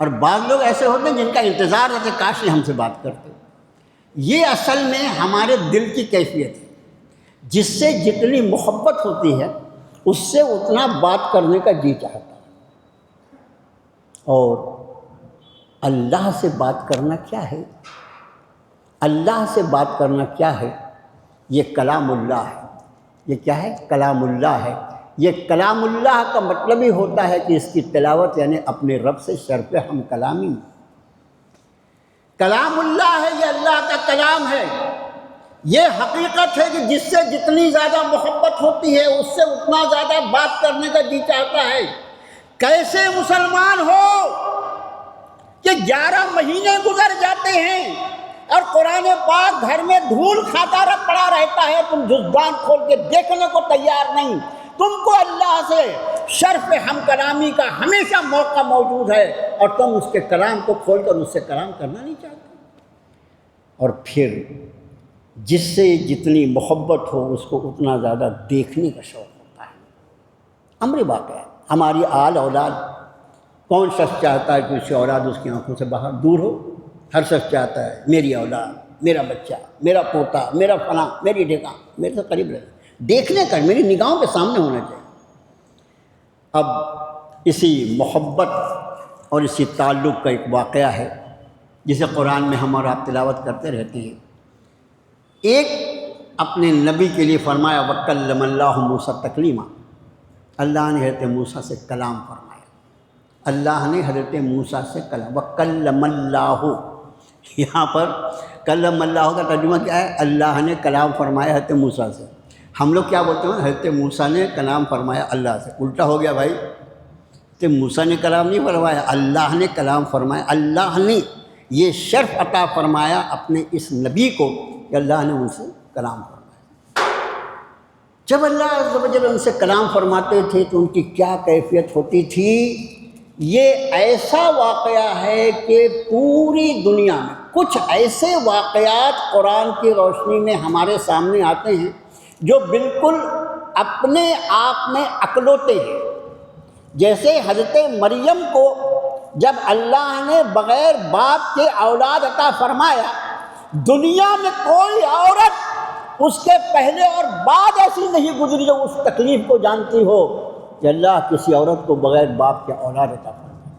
اور بعض لوگ ایسے ہوتے ہیں جن کا انتظار رہتا ہے کاش یہ ہم سے بات کرتے. یہ اصل میں ہمارے دل کی کیفیت ہے. جس سے جتنی محبت ہوتی ہے اس سے اتنا بات کرنے کا جی چاہتا ہے. اور اللہ سے بات کرنا کیا ہے؟ اللہ سے بات کرنا کیا ہے؟ یہ کلام اللہ ہے. یہ کیا ہے؟ کلام اللہ ہے. یہ کلام اللہ کا مطلب ہی ہوتا ہے کہ اس کی تلاوت یعنی اپنے رب سے شرف ہم کلامی. کلام اللہ ہے، یہ اللہ کا کلام ہے. یہ حقیقت ہے کہ جس سے جتنی زیادہ محبت ہوتی ہے اس سے اتنا زیادہ بات کرنے کا جی چاہتا ہے. کیسے مسلمان ہو کہ 11 مہینے گزر جاتے ہیں اور قرآن پاک گھر میں دھول کھاتا پڑا رہتا ہے، تم جزدان کھول کے دیکھنے کو تیار نہیں. تم کو اللہ سے شرف ہم کلامی کا ہمیشہ موقع موجود ہے اور تم اس کے کلام کو کھول کر اس سے کلام کرنا نہیں چاہتے. اور پھر جس سے جتنی محبت ہو اس کو اتنا زیادہ دیکھنے کا شوق ہوتا ہے. امر واقع ہے. ہماری آل اولاد، کون شخص چاہتا ہے کہ اس کی اولاد اس کی آنکھوں سے باہر دور ہو؟ ہر شخص چاہتا ہے میری اولاد، میرا بچہ، میرا پوتا، میرا فلاں، میری ڈھیکاں میرے سے قریب رہے، دیکھنے کا میری نگاہوں کے سامنے ہونا چاہیے. اب اسی محبت اور اسی تعلق کا ایک واقعہ ہے جسے قرآن میں ہم اور آپ تلاوت کرتے رہتے ہیں. ایک اپنے نبی کے لیے فرمایا وَكَلَّمَ اللَّهُ مُوسَىٰ تَكْلِيمًا. اللہ نے حضرت موسیٰ سے کلام فرمایا. اللہ نے حضرت موسیٰ سے کلام. وَكَلَّمَ اللَّهُ، یہاں پر کلم اللہ کا ترجمہ کیا ہے؟ اللہ نے کلام فرمایا حضرت موسیٰ سے. ہم لوگ کیا بولتے ہیں؟ حضرت موسیٰ نے کلام فرمایا اللہ سے. الٹا ہو گیا بھائی. حضرت موسیٰ نے کلام نہیں فرمایا، اللہ نے کلام فرمایا. اللہ نے یہ شرف عطا فرمایا اپنے اس نبی کو کہ اللہ نے ان سے کلام فرمایا. جب اللہ عز و جل ان سے کلام فرماتے تھے تو ان کی کیا کیفیت ہوتی تھی؟ یہ ایسا واقعہ ہے کہ پوری دنیا میں کچھ ایسے واقعات قرآن کی روشنی میں ہمارے سامنے آتے ہیں جو بالکل اپنے آپ میں اکلوتے ہیں. جیسے حضرت مریم کو جب اللہ نے بغیر باپ کے اولاد عطا فرمایا، دنیا میں کوئی عورت اس کے پہلے اور بعد ایسی نہیں گزری جو اس تکلیف کو جانتی ہو کہ اللہ کسی عورت کو بغیر باپ کے اولاد عطا فرمائے.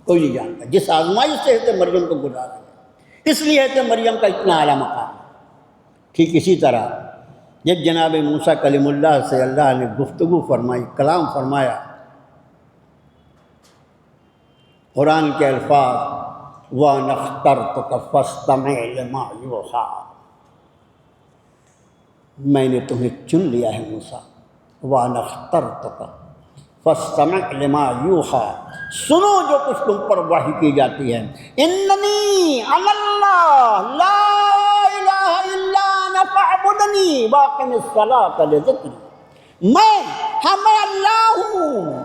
کوئی نہیں جانتا. جس آزمائش سے حضرت مریم کو گزارا گیا، اس لیے حضرت مریم کا اتنا اعلیٰ مقام. ٹھیک اسی طرح جب جناب موسیٰ کلیم اللہ سے اللہ نے گفتگو فرمائی، کلام فرمایا، قرآن کے الفاظ وَأَنَا اخْتَرْتُكَ فَاسْتَمِعْ لِمَا يُوحَىٰ، میں نے تمہیں چن لیا ہے موسیٰ. وَأَنَا اخْتَرْتُكَ فَاسْتَمِعْ لِمَا يُوحَىٰ، سنو جو کچھ تم پر وحی کی جاتی ہے. اِنَّنِي أَنَا اللَّهُ لَا إِلَٰهَ إِلَّا أَنَا فَاعْبُدْنِي وَأَقِمِ الصَّلَاةَ لِذِكْرِي. ہم اللہ ہوں.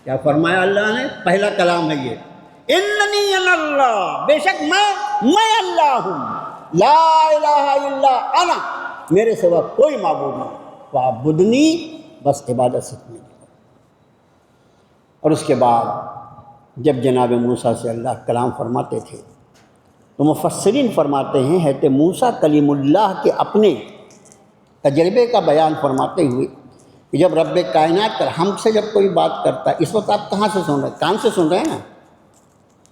کیا فرمایا اللہ نے؟ پہلا کلام ہے یہ. اِنَّنِي أَنَا اللَّهُ، بے شک میں اللہ ہوں. لا الہ الا انا، میرے سوا کوئی معبود نہیں. فاعبدنی، بس عبادت سیکھنے کی. اور اس کے بعد جب جناب موسیٰ سے اللہ کلام فرماتے تھے تو مفسرین فرماتے ہیں حضرت موسیٰ کلیم اللہ کے اپنے تجربے کا بیان فرماتے ہوئے کہ جب رب کائنات کر ہم سے جب کوئی بات کرتا ہے، اس وقت آپ کہاں سے سن رہے ہیں؟ کان سے سن رہے ہیں نا.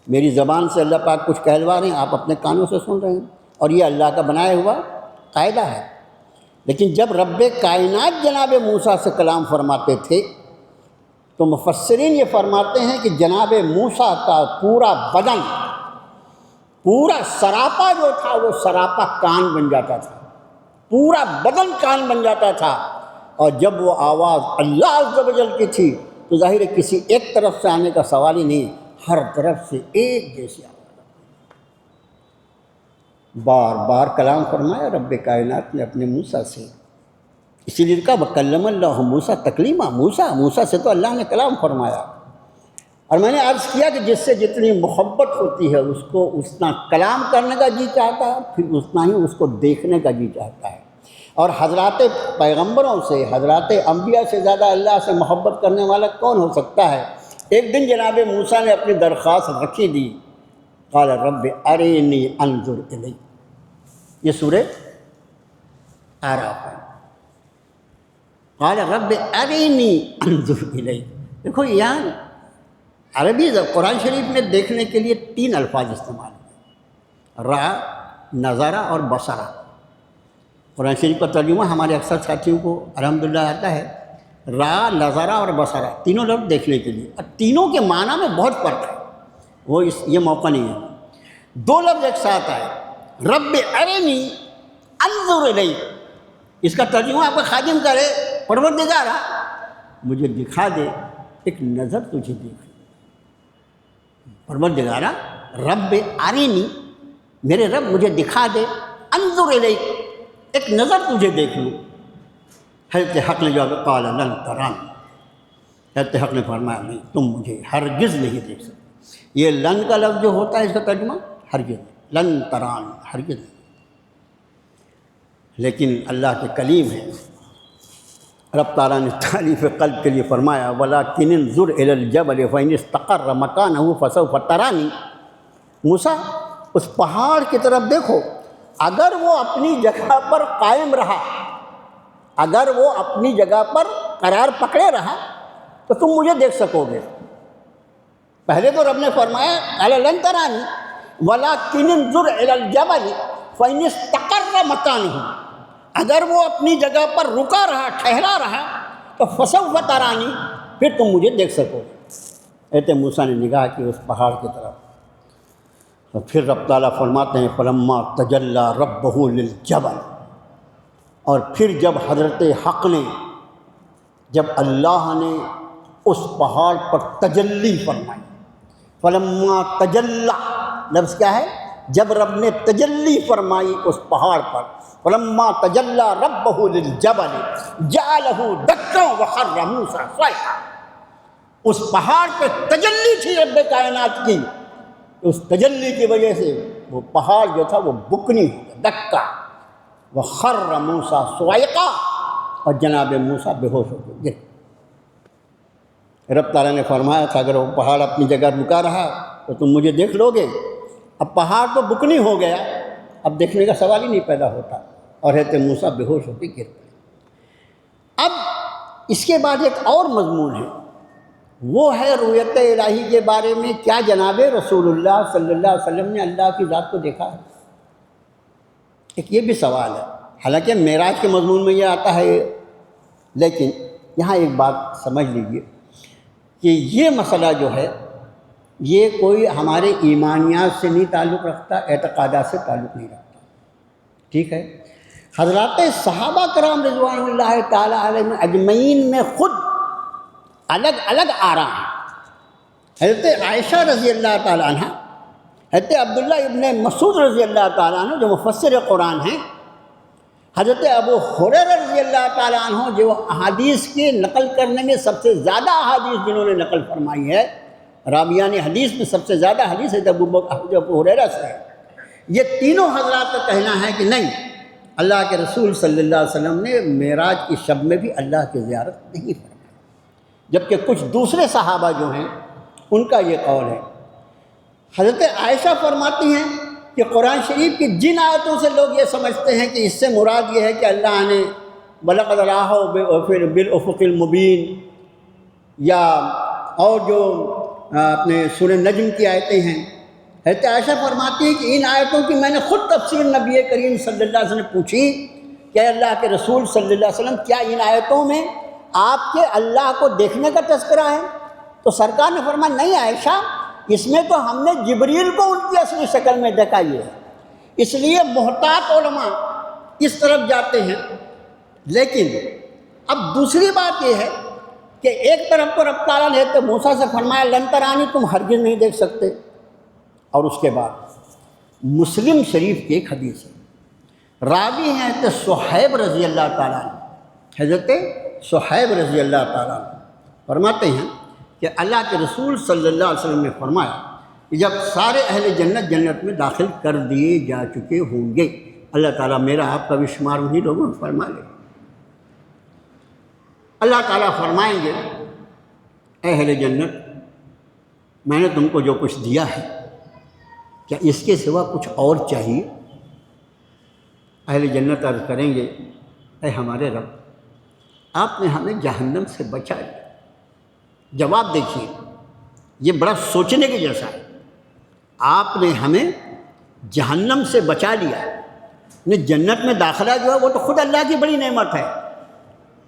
میری زبان سے اللہ پاک کچھ کہلوا رہے ہیں، آپ اپنے کانوں سے سن رہے ہیں، اور یہ اللہ کا بنایا ہوا قاعدہ ہے. لیکن جب رب کائنات جناب موسیٰ سے کلام فرماتے تھے تو مفسرین یہ فرماتے ہیں کہ جناب موسیٰ کا پورا بدن، پورا سراپا جو تھا وہ سراپا کان بن جاتا تھا. پورا بدن کان بن جاتا تھا. اور جب وہ آواز اللہ عز و جل کی تھی تو ظاہر ہے کسی ایک طرف سے آنے کا سوال ہی نہیں، ہر طرف سے ایک جیسی آواز. بار بار کلام فرمایا رب کائنات نے اپنے موسیٰ سے. اسی لیے کہا وَكَلَّمَ اللَّهُ مُوسَىٰ تَكْلِيمًا. موسیٰ سے تو اللہ نے کلام فرمایا. اور میں نے عرض کیا کہ جس سے جتنی محبت ہوتی ہے اس کو اتنا کلام کرنے کا جی چاہتا ہے، پھر اتنا ہی اس کو دیکھنے کا جی چاہتا ہے. اور حضرات پیغمبروں سے، حضرات انبیاء سے زیادہ اللہ سے محبت کرنے والا کون ہو سکتا ہے؟ ایک دن جناب موسیٰ نے اپنی درخواست رکھی دی، قال رب ارینی انظر الیک، یہ سورہ اعراف ہے، قال رب ارینی انظر الیک۔ دیکھو یہاں عربی قرآن شریف میں دیکھنے کے لیے 3 الفاظ استعمال ہیں، را، نظرہ اور بصرہ۔ قرآن شریف کا ترجمہ ہمارے اکثر ساتھیوں کو الحمدللہ آتا ہے، را، نظرہ اور بصرہ، تینوں لفظ دیکھنے کے لیے، اور تینوں کے معنی میں بہت فرق ہے، وہ یہ موقع نہیں ہے۔ 2 لفظ ایک ساتھ آئے، رب ارینی انظر الیک، اس کا ترجمہ آپ کا خادم کرے، پروردگارا مجھے دکھا دے، ایک نظر تجھے دیکھ، پروردگارا رب ارینی، میرے رب مجھے دکھا دے، انظر الیک، ایک نظر تجھے دیکھ لوں۔ حضرت حق نے جواب قال لن ترانی، حضرت حق نے فرمایا نہیں، تم مجھے ہرگز نہیں دیکھ سکتے۔ یہ لن کا لفظ جو ہوتا ہے اس کا ترجمہ ہرگز، لن ترانی، ہرگز نہیں۔ لیکن اللہ کے کلیم ہے، رب تعالیٰ نے تعریف قلب کے لیے فرمایا وَلَكِنِ انظُرْ إِلَى الْجَبَلِ فَإِنِ اسْتَقَرَّ مَكَانَهُ فَسَوْفَ تَرَانِي، موسیٰ اس پہاڑ کی طرف دیکھو، اگر وہ اپنی جگہ پر قائم رہا، اگر وہ اپنی جگہ پر قرار پکڑے رہا تو تم مجھے دیکھ سکو گے۔ پہلے تو رب نے فرمایا قال لن ترانی ولکن انظر الی الجبل فإن استقر مکانہ، اگر وہ اپنی جگہ پر رکا رہا، ٹھہرا رہا تو فسوف ترانی، پھر تم مجھے دیکھ سکو گے۔ حضرت موسیٰ نے نگاہ کی اس پہاڑ کی طرف، اور پھر رب تعالیٰ فرماتے ہیں فلما تجلی ربہ للجبل، اور پھر جب حضرت حق نے، جب اللہ نے اس پہاڑ پر تجلی فرمائی، فلما تجلی لفظ کیا ہے؟ جب رب نے تجلی فرمائی اس پہاڑ پر، فلما تجلی ربہ للجبل جعلہ دکا وخر موسیٰ صعقا، اس پہاڑ پہ تجلی تھی رب کائنات کی، اس تجلی کی وجہ سے وہ پہاڑ جو تھا وہ بکنی ہو گیا، دکا، وخر موسیٰ صعقا، اور جناب موسیٰ بے ہوش ہو گئے۔ رب تعالیٰ نے فرمایا تھا اگر وہ پہاڑ اپنی جگہ رکا رہا تو تم مجھے دیکھ لو گے، اب پہاڑ تو بکنی ہو گیا، اب دیکھنے کا سوال ہی نہیں پیدا ہوتا، اور حضرت موسیٰ بے ہوش ہو کے گر پڑے۔ اب اس کے بعد ایک اور مضمون ہے، وہ ہے رؤیت الہی کے بارے میں، کیا جناب رسول اللہ صلی اللہ علیہ وسلم نے اللہ کی ذات کو دیکھا ہے؟ ایک یہ بھی سوال ہے، حالانکہ معراج کے مضمون میں یہ آتا ہے، لیکن یہاں ایک بات سمجھ لیجیے کہ یہ مسئلہ جو ہے یہ کوئی ہمارے ایمانیات سے نہیں تعلق رکھتا، اعتقادات سے تعلق نہیں رکھتا، ٹھیک ہے؟ حضرات صحابہ کرام رضوان اللہ تعالیٰ علیہ اجمعین میں خود الگ الگ آراء ہیں۔ حضرت عائشہ رضی اللہ تعالیٰ عنہ، حضرت عبداللہ ابن مسعود رضی اللہ تعالیٰ عنہ جو مفسر قرآن ہیں، حضرت ابو ہریرہ رضی اللہ تعالیٰ عنہ جو احادیث کے نقل کرنے میں سب سے زیادہ احادیث جنہوں نے نقل فرمائی ہے، راویان حدیث میں سب سے زیادہ حدیث حضرت ابو ہریرہ سے ہے، یہ تینوں حضرات کا کہنا ہے کہ نہیں، اللہ کے رسول صلی اللہ علیہ وسلم نے معراج کی شب میں بھی اللہ کی زیارت نہیں فرمائی، جبکہ کچھ دوسرے صحابہ جو ہیں ان کا یہ قول ہے۔ حضرت عائشہ فرماتی ہیں کہ قرآن شریف کی جن آیتوں سے لوگ یہ سمجھتے ہیں کہ اس سے مراد یہ ہے کہ اللہ نے وَلَقَدْ رَآهُ بِالْأُفُقِ الْمُبِينِ، یا اور جو اپنے سورہ نجم کی آیتیں ہیں، حضرت عائشہ فرماتی ہیں کہ ان آیتوں کی میں نے خود تفسیر نبی کریم صلی اللہ علیہ وسلم نے پوچھی کہ اللہ کے رسول صلی اللہ علیہ وسلم کیا ان آیتوں میں آپ کے اللہ کو دیکھنے کا تذکرہ ہے؟ تو سرکار نے فرمایا نہیں عائشہ، اس میں تو ہم نے جبریل کو ان کی اصلی شکل میں دیکھا، یہ ہے، اس لیے محتاط علماء اس طرف جاتے ہیں۔ لیکن اب دوسری بات یہ ہے کہ ایک طرف تو رب تعالیٰ نے حضرت موسیٰ سے فرمایا لن ترانی، تم ہرگز نہیں دیکھ سکتے، اور اس کے بعد مسلم شریف کی ایک حدیث ہے، راوی ہیں حضرت صہیب رضی اللہ تعالیٰ عنہ، حضرت صہیب رضی اللہ تعالیٰ عنہ فرماتے ہیں کہ اللہ کے رسول صلی اللہ علیہ وسلم نے فرمایا کہ جب سارے اہل جنت جنت میں داخل کر دیے جا چکے ہوں گے، اللہ تعالیٰ میرا آپ کا بھی شمار انہیں لوگوں میں فرما لے، اللہ تعالیٰ فرمائیں گے اے اہل جنت میں نے تم کو جو کچھ دیا ہے کیا اس کے سوا کچھ اور چاہیے؟ اہل جنت عرض کریں گے اے ہمارے رب، آپ نے ہمیں جہنم سے بچا لیا۔ جواب دیکھیے، یہ بڑا سوچنے کے جیسا ہے۔ آپ نے ہمیں جہنم سے بچا لیا۔ جنت میں داخلہ جو ہے وہ تو خود اللہ کی بڑی نعمت ہے،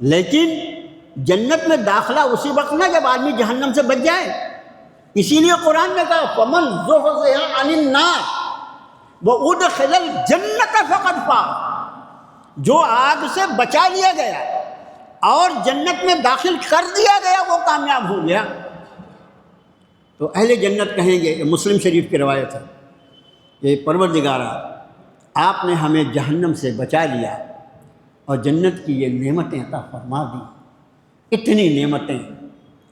لیکن جنت میں داخلہ اسی وقت نہ جب آدمی جہنم سے بچ جائے۔ اسی لیے قرآن نے کہا فَمَنْ زُحْزِحَ عَنِ النَّارِ وَأُدْخِلَ الْجَنَّةَ فَقَدْ فَازَ، جو آگ سے بچا لیا گیا اور جنت میں داخل کر دیا گیا وہ کامیاب ہو گیا۔ تو اہل جنت کہیں گے، یہ مسلم شریف کی روایت ہے کہ پروردگارا، آپ نے ہمیں جہنم سے بچا لیا اور جنت کی یہ نعمتیں عطا فرما دی، اتنی نعمتیں،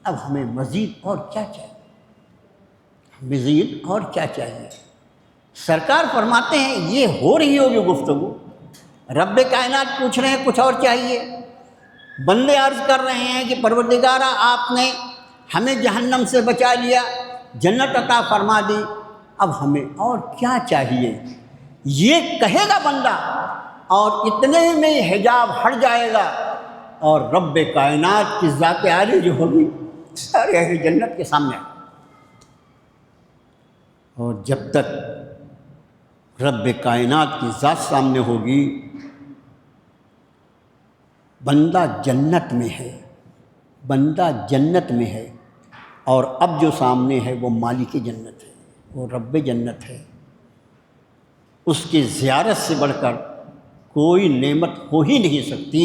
اب ہمیں مزید اور کیا چاہیے؟ مزید اور کیا چاہیے؟ سرکار فرماتے ہیں یہ ہو رہی ہوگی گفتگو، رب کائنات پوچھ رہے ہیں کچھ اور چاہیے، بندے عرض کر رہے ہیں کہ پروردگارا آپ نے ہمیں جہنم سے بچا لیا، جنت عطا فرما دی، اب ہمیں اور کیا چاہیے؟ یہ کہے گا بندہ اور اتنے میں حجاب ہٹ جائے گا اور رب کائنات کی ذات عالی جو ہوگی سارے اہل جنت کے سامنے، اور جب تک رب کائنات کی ذات سامنے ہوگی بندہ جنت میں ہے، بندہ جنت میں ہے، اور اب جو سامنے ہے وہ مالک جنت ہے، وہ رب جنت ہے، اس کی زیارت سے بڑھ کر کوئی نعمت ہو ہی نہیں سکتی۔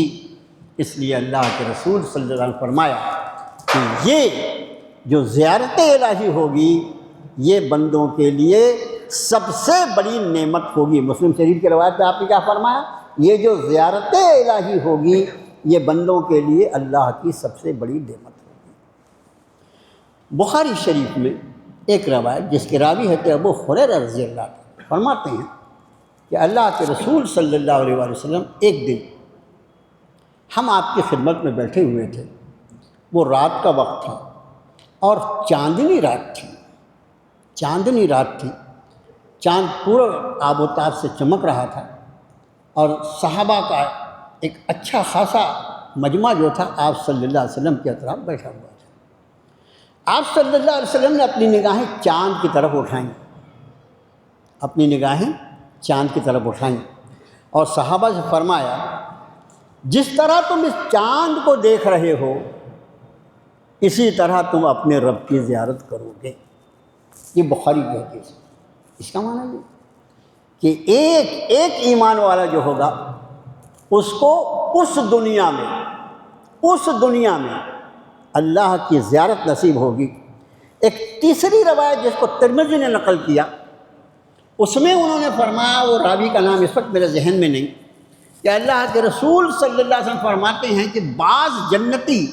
اس لیے اللہ کے رسول صلی اللہ علیہ وسلم نے فرمایا کہ یہ جو زیارت الہی ہوگی یہ بندوں کے لیے سب سے بڑی نعمت ہوگی۔ مسلم شریف کی روایت میں آپ نے کیا فرمایا؟ یہ جو زیارت الہی ہوگی یہ بندوں کے لیے اللہ کی سب سے بڑی نعمت ہوگی۔ بخاری شریف میں ایک روایت جس کے راوی ہے ابو ہریرہ رضی اللہ عنہ، فرماتے ہیں کہ اللہ کے رسول صلی اللہ علیہ وآلہ وسلم ایک دن ہم آپ کی خدمت میں بیٹھے ہوئے تھے، وہ رات کا وقت تھا اور چاندنی رات تھی، چاندنی رات تھی، چاند پورا آب و تاب سے چمک رہا تھا، اور صحابہ کا ایک اچھا خاصا مجمع جو تھا آپ صلی اللہ علیہ وسلم کے اطراف بیٹھا ہوا تھا۔ آپ صلی اللہ علیہ وسلم نے اپنی نگاہیں چاند کی طرف اٹھائیں، اپنی نگاہیں چاند کی طرف اٹھائیں اور صحابہ سے فرمایا جس طرح تم اس چاند کو دیکھ رہے ہو اسی طرح تم اپنے رب کی زیارت کرو گے۔ یہ بخاری کی حدیث ہے۔ اس کا معنی یہ کہ ایک ایک ایمان والا جو ہوگا اس کو اس دنیا میں اللہ کی زیارت نصیب ہوگی۔ ایک تیسری روایت جس کو ترمذی نے نقل کیا اس میں انہوں نے فرمایا، وہ راوی کا نام اس وقت میرے ذہن میں نہیں، کہ اللہ کے رسول صلی اللہ علیہ وسلم فرماتے ہیں کہ بعض جنتی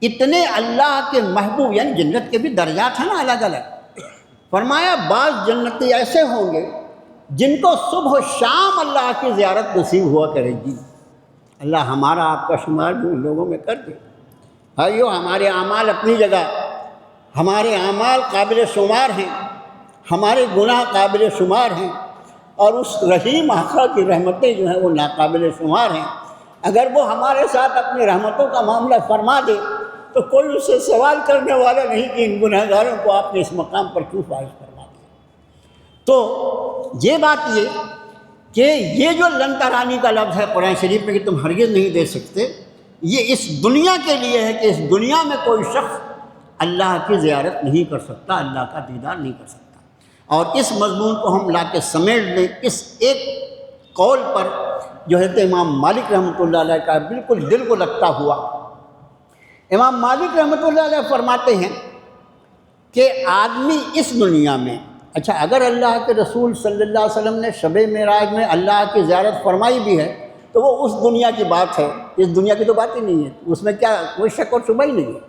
اتنے اللہ کے محبوب، یعنی جنت کے بھی درجات ہیں نا الگ الگ، فرمایا بعض جنتی ایسے ہوں گے جن کو صبح و شام اللہ کی زیارت نصیب ہوا کرے گی۔ اللہ ہمارا آپ کا شمار بھی ان لوگوں میں کر دے۔ بھائیو، ہمارے اعمال اپنی جگہ، ہمارے اعمال قابل شمار ہیں، ہمارے گناہ قابل شمار ہیں، اور اس رحیم آقا کی رحمتیں جو ہیں وہ ناقابل شمار ہیں۔ اگر وہ ہمارے ساتھ اپنی رحمتوں کا معاملہ فرما دے تو کوئی اس سے سوال کرنے والا نہیں کہ ان گناہ گاروں کو آپ نے اس مقام پر کیوں فائز فرما دیا۔ تو یہ بات یہ کہ یہ جو لن ترانی کا لفظ ہے قرآن شریف میں کہ تم ہرگز نہیں دے سکتے، یہ اس دنیا کے لیے ہے کہ اس دنیا میں کوئی شخص اللہ کی زیارت نہیں کر سکتا، اللہ کا دیدار نہیں کر سکتا۔ اور اس مضمون کو ہم لا کے سمیٹ لیں اس ایک قول پر جو ہے امام مالک رحمۃ اللہ علیہ کا بالکل دل کو لگتا ہوا۔ امام مالک رحمۃ اللہ علیہ فرماتے ہیں کہ آدمی اس دنیا میں، اچھا اگر اللہ کے رسول صلی اللہ علیہ وسلم نے شب معراج میں اللہ کی زیارت فرمائی بھی ہے تو وہ اس دنیا کی بات ہے، اس دنیا کی تو بات ہی نہیں ہے، اس میں کیا کوئی شک اور شبہ ہی نہیں ہے،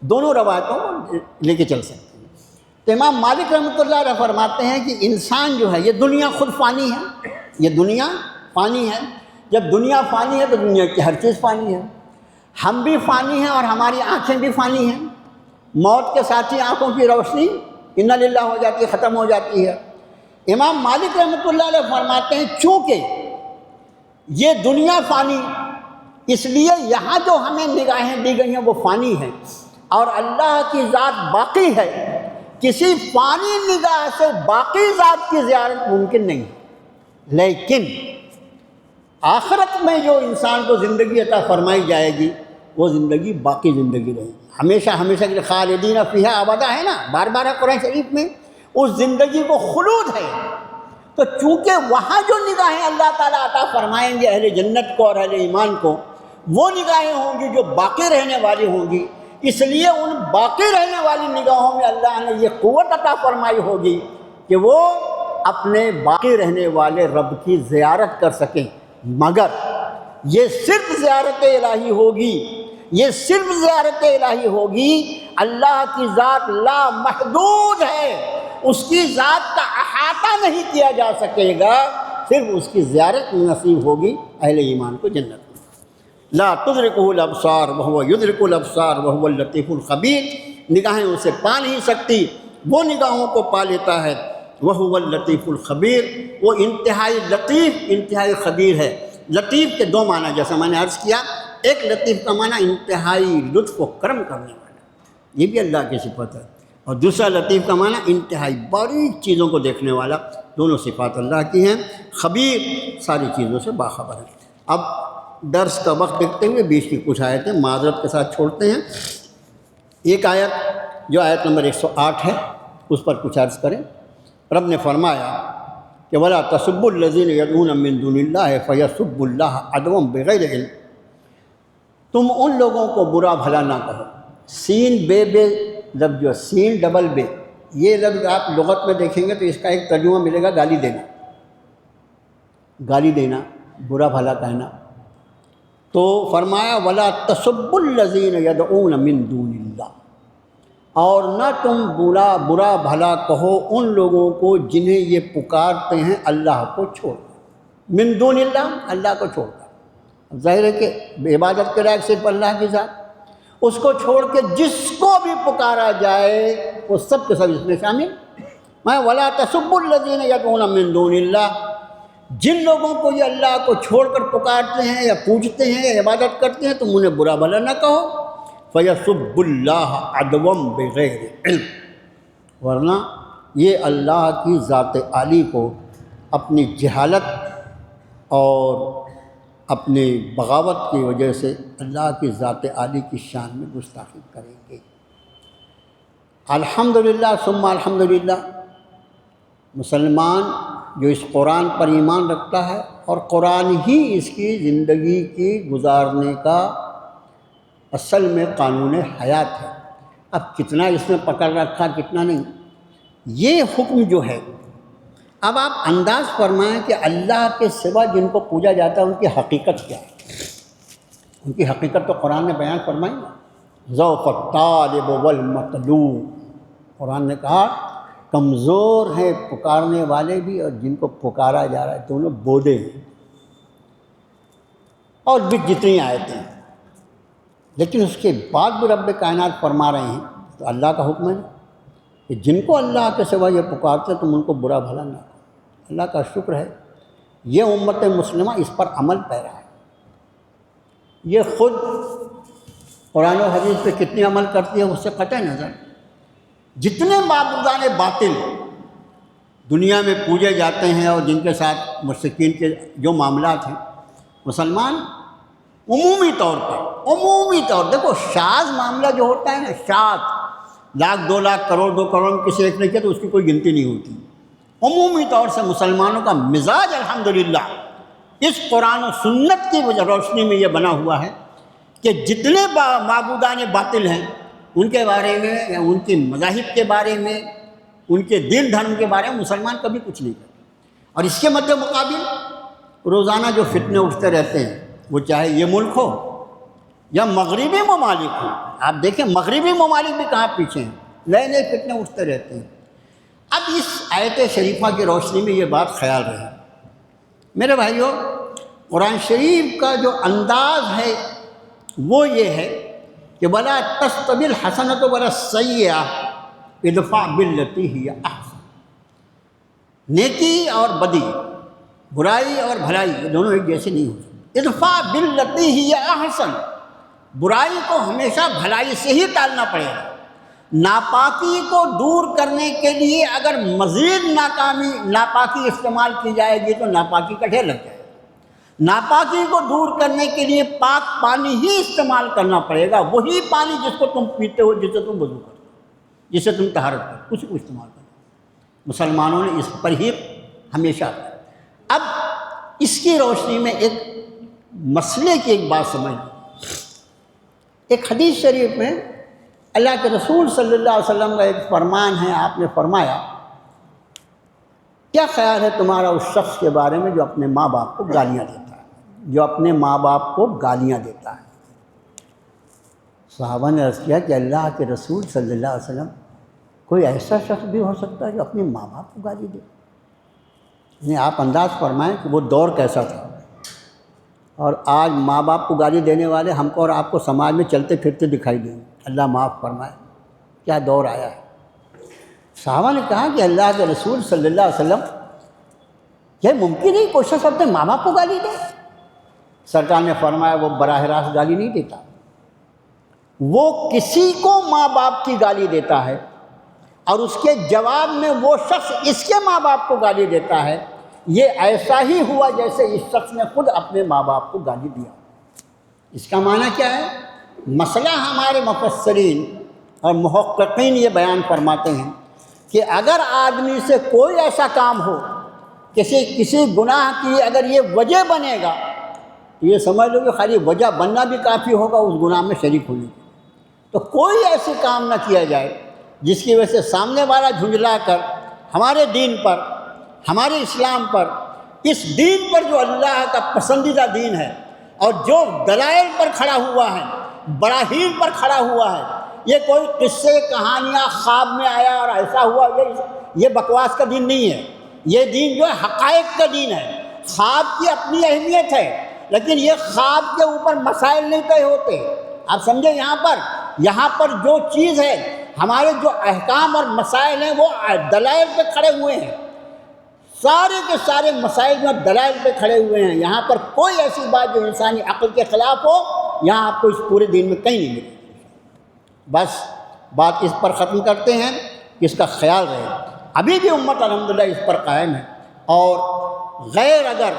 دونوں روایتوں کو لے کے چل سکتے ہیں۔ تو امام مالک رحمۃ اللہ علیہ فرماتے ہیں کہ انسان جو ہے یہ دنیا خود فانی ہے، یہ دنیا فانی ہے، جب دنیا فانی ہے تو دنیا کی ہر چیز فانی ہے، ہم بھی فانی ہیں اور ہماری آنکھیں بھی فانی ہیں، موت کے ساتھ ہی آنکھوں کی روشنی انا للہ ہو جاتی ہے، ختم ہو جاتی ہے۔ امام مالک رحمۃ اللہ علیہ فرماتے ہیں چونکہ یہ دنیا فانی، اس لیے یہاں جو ہمیں نگاہیں دی گئی ہیں وہ فانی ہیں، اور اللہ کی ذات باقی ہے۔ کسی فانی نگاہ سے باقی ذات کی زیارت ممکن نہیں، لیکن آخرت میں جو انسان کو زندگی عطا فرمائی جائے گی وہ زندگی باقی زندگی رہے گی، ہمیشہ ہمیشہ کے لیے، خالدین فیہا ابدا ہے نا، بار بار ہے قرآن شریف میں، اس زندگی کو خلود ہے۔ تو چونکہ وہاں جو نگاہیں اللہ تعالیٰ عطا فرمائیں گے اہل جنت کو اور اہل ایمان کو، وہ نگاہیں ہوں گی جو باقی رہنے والی ہوں گی، اس لیے ان باقی رہنے والی نگاہوں میں اللہ نے یہ قوت عطا فرمائی ہوگی کہ وہ اپنے باقی رہنے والے رب کی زیارت کر سکیں۔ مگر یہ صرف زیارت الہی ہوگی، یہ صرف زیارت الہی ہوگی، اللہ کی ذات لا محدود ہے، اس کی ذات کا احاطہ نہیں کیا جا سکے گا، صرف اس کی زیارت نصیب ہوگی اہل ایمان کو جنت میں۔ لا تدرکہ الابصار وہو یدرک الابصار وہو اللطیف الخبیر، نگاہیں اسے پا نہیں سکتی، وہ نگاہوں کو پا لیتا ہے، وہو اللطیف الخبیر، وہ انتہائی لطیف انتہائی خبیر ہے۔ لطیف کے دو معنی جیسا میں نے عرض کیا، ایک لطیف کا معنی انتہائی لطف و کرم کرنے والا، یہ بھی اللہ کی صفت ہے، اور دوسرا لطیف کا معنی انتہائی باریک چیزوں کو دیکھنے والا، دونوں صفات اللہ کی ہیں۔ خبیر ساری چیزوں سے باخبر ہے۔ اب درس کا وقت دیکھتے ہوئے بیچ کی کچھ آیتیں معذرت کے ساتھ چھوڑتے ہیں۔ ایک آیت جو آیت نمبر 108 ہے اس پر کچھ عرض کریں۔ رب نے فرمایا کہ وَلَا تَسُبُّوا الَّذِينَ يَدْعُونَ مِن دُونِ اللَّهِ فَيَسُبُّوا اللَّهَ عَدْوًا بِغَيْرِ علم، تم ان لوگوں کو برا بھلا نہ کہو۔ سین بے لفظ جو سین ڈبل بے، یہ لفظ آپ لغت میں دیکھیں گے تو اس کا ایک ترجمہ ملے گا گالی دینا، گالی دینا، برا بھلا کہنا۔ تو فرمایا وَلَا تَسُبُّوا الَّذِينَ يَدْعُونَ مِن دُونِ اللَّهِ، اور نہ تم برا بھلا کہو ان لوگوں کو جنہیں یہ پکارتے ہیں اللہ کو چھوڑ کر، من دون اللہ، اللہ کو چھوڑ کر۔ ظاہر ہے کہ عبادت کے لائق صرف اللہ کی ذات، اس کو چھوڑ کے جس کو بھی پکارا جائے وہ سب کے سب اس میں شامل۔ میں وَلَا تَسُبُّوا الَّذِينَ يَدْعُونَ مِن دُونِ اللَّهِ، جن لوگوں کو یہ اللہ کو چھوڑ کر پکارتے ہیں یا پوجتے ہیں یا عبادت کرتے ہیں تم انہیں برا بھلا نہ کہو۔ فَيَسُبُّ اللَّهَ عَدْوًا بِغَيْرِ عِلْمٍ، ورنہ یہ اللہ کی ذات عالی کو اپنی جہالت اور اپنی بغاوت کی وجہ سے اللہ کی ذات عالی کی شان میں گستاخی کریں گے۔ الحمدللہ ثم الحمدللہ، مسلمان جو اس قرآن پر ایمان رکھتا ہے اور قرآن ہی اس کی زندگی کی گزارنے کا اصل میں قانون حیات ہے۔ اب کتنا اس میں پکڑ رکھا کتنا نہیں، یہ حکم جو ہے، اب آپ انداز فرمائیں کہ اللہ کے سوا جن کو پوجا جاتا ہے ان کی حقیقت کیا ہے۔ ان کی حقیقت تو قرآن نے بیان فرمائی نا، ضعف الطالب والمطلوب، قرآن نے کہا کمزور ہیں پکارنے والے بھی اور جن کو پکارا جا رہا ہے، دونوں بودے ہیں، اور بھی جتنی آیتیں ہیں۔ لیکن اس کے بعد بھی رب کائنات فرما رہے ہیں تو اللہ کا حکم ہے کہ جن کو اللہ کے سوا یہ پکارتے تم ان کو برا بھلا نہ کرو۔ اللہ کا شکر ہے یہ امت مسلمہ اس پر عمل پیرا ہے، یہ خود قرآن و حدیث پہ کتنی عمل کرتی ہے اس سے قطع نظر۔ جتنے معبودان باطل دنیا میں پوجے جاتے ہیں اور جن کے ساتھ مشرکین کے جو معاملات ہیں، مسلمان عمومی طور دیکھو شاذ معاملہ جو ہوتا ہے نا، شاذ، لاکھ 2 لاکھ کروڑ 2 کروڑ میں کسی ایک نے کیا تو اس کی کوئی گنتی نہیں ہوتی۔ عمومی طور سے مسلمانوں کا مزاج الحمدللہ اس قرآن و سنت کی روشنی میں یہ بنا ہوا ہے کہ جتنے معبودان باطل ہیں ان کے بارے میں یا ان کے مذاہب کے بارے میں، ان کے دین دھرم کے بارے میں مسلمان کبھی کچھ نہیں کرتے۔ اور اس کے مد مقابل روزانہ جو فتنے اٹھتے رہتے ہیں، وہ چاہے یہ ملک ہو یا مغربی ممالک ہوں، آپ دیکھیں مغربی ممالک بھی کہاں پیچھے ہیں، نئے نئے فتنے اٹھتے رہتے ہیں۔ اب اس آیت شریفہ کی روشنی میں یہ بات خیال رہے میرے بھائیوں، قرآن شریف کا جو انداز ہے وہ یہ ہے کہ ولا تستوی الحسنۃ ولا السیئۃ ادفع باللتی ہی احسن، نیکی اور بدی، برائی اور بھلائی یہ دونوں ایک جیسے نہیں ہو سکتے۔ ادفع باللتی ہی احسن، برائی کو ہمیشہ بھلائی سے ہی ٹالنا پڑے گا۔ ناپاکی کو دور کرنے کے لیے اگر مزید ناپاکی استعمال کی جائے گی تو ناپاکی کا ڈھیر لگ جائے گا۔ ناپاکی کو دور کرنے کے لیے پاک پانی ہی استعمال کرنا پڑے گا، وہی پانی جس کو تم پیتے ہو، جسے تم وضو کرتے ہو، جسے تم طہارت کرتے ہو، اسی کو استعمال کرو۔ مسلمانوں نے اس پر ہی ہمیشہ۔ اب اس کی روشنی میں ایک مسئلے کی ایک بات سمجھ لیں۔ ایک حدیث شریف میں اللہ کے رسول صلی اللہ علیہ وسلم کا ایک فرمان ہے، آپ نے فرمایا کیا خیال ہے تمہارا اس شخص کے بارے میں جو اپنے ماں باپ کو گالیاں دیتا ہے، جو اپنے ماں باپ کو گالیاں دیتا ہے؟ صحابہ نے عرض کیا کہ اللہ کے رسول صلی اللہ علیہ وسلم کوئی ایسا شخص بھی ہو سکتا ہے جو اپنے ماں باپ کو گالی دے؟ یعنی آپ انداز فرمائیں کہ وہ دور کیسا تھا، اور آج ماں باپ کو گالی دینے والے ہم کو اور آپ کو سماج میں چلتے پھرتے دکھائی دیں گے۔ اللہ معاف فرمائے، کیا دور آیا ہے۔ صحابہ نے کہا کہ اللہ کے رسول صلی اللہ علیہ وسلم یہ ممکن ہے کوئی شخص اپنے ماں باپ کو گالی دے؟ سرکار نے فرمایا وہ براہ راست گالی نہیں دیتا، وہ کسی کو ماں باپ کی گالی دیتا ہے اور اس کے جواب میں وہ شخص اس کے ماں باپ کو گالی دیتا ہے، یہ ایسا ہی ہوا جیسے اس شخص نے خود اپنے ماں باپ کو گالی دیا۔ اس کا معنی کیا ہے؟ مسئلہ ہمارے مفسرین اور محققین یہ بیان فرماتے ہیں کہ اگر آدمی سے کوئی ایسا کام ہو، کسی گناہ کی اگر یہ وجہ بنے گا تو یہ سمجھ لو کہ خالی وجہ بننا بھی کافی ہوگا اس گناہ میں شریک ہونے کی۔ تو کوئی ایسی کام نہ کیا جائے جس کی وجہ سے سامنے والا جھنجلا کر ہمارے دین پر، ہمارے اسلام پر، اس دین پر جو اللہ کا پسندیدہ دین ہے اور جو دلائل پر کھڑا ہوا ہے، براہین پر کھڑا ہوا ہے، یہ کوئی قصے کہانیاں خواب میں آیا اور ایسا ہوا، یہ بکواس کا دین نہیں ہے۔ یہ دین جو ہے حقائق کا دین ہے۔ خواب کی اپنی اہمیت ہے لیکن یہ خواب کے اوپر مسائل نہیں طے ہوتے۔ آپ سمجھیں، یہاں پر جو چیز ہے، ہمارے جو احکام اور مسائل ہیں وہ دلائل پہ کھڑے ہوئے ہیں، سارے کے سارے مسائل میں دلائل پہ کھڑے ہوئے ہیں۔ یہاں پر کوئی ایسی بات جو انسانی عقل کے خلاف ہو یہاں آپ کو اس پورے دین میں کہیں نہیں ملے۔ بس بات اس پر ختم کرتے ہیں کہ اس کا خیال رہے۔ ابھی بھی امت الحمدللہ اس پر قائم ہے، اور غیر اگر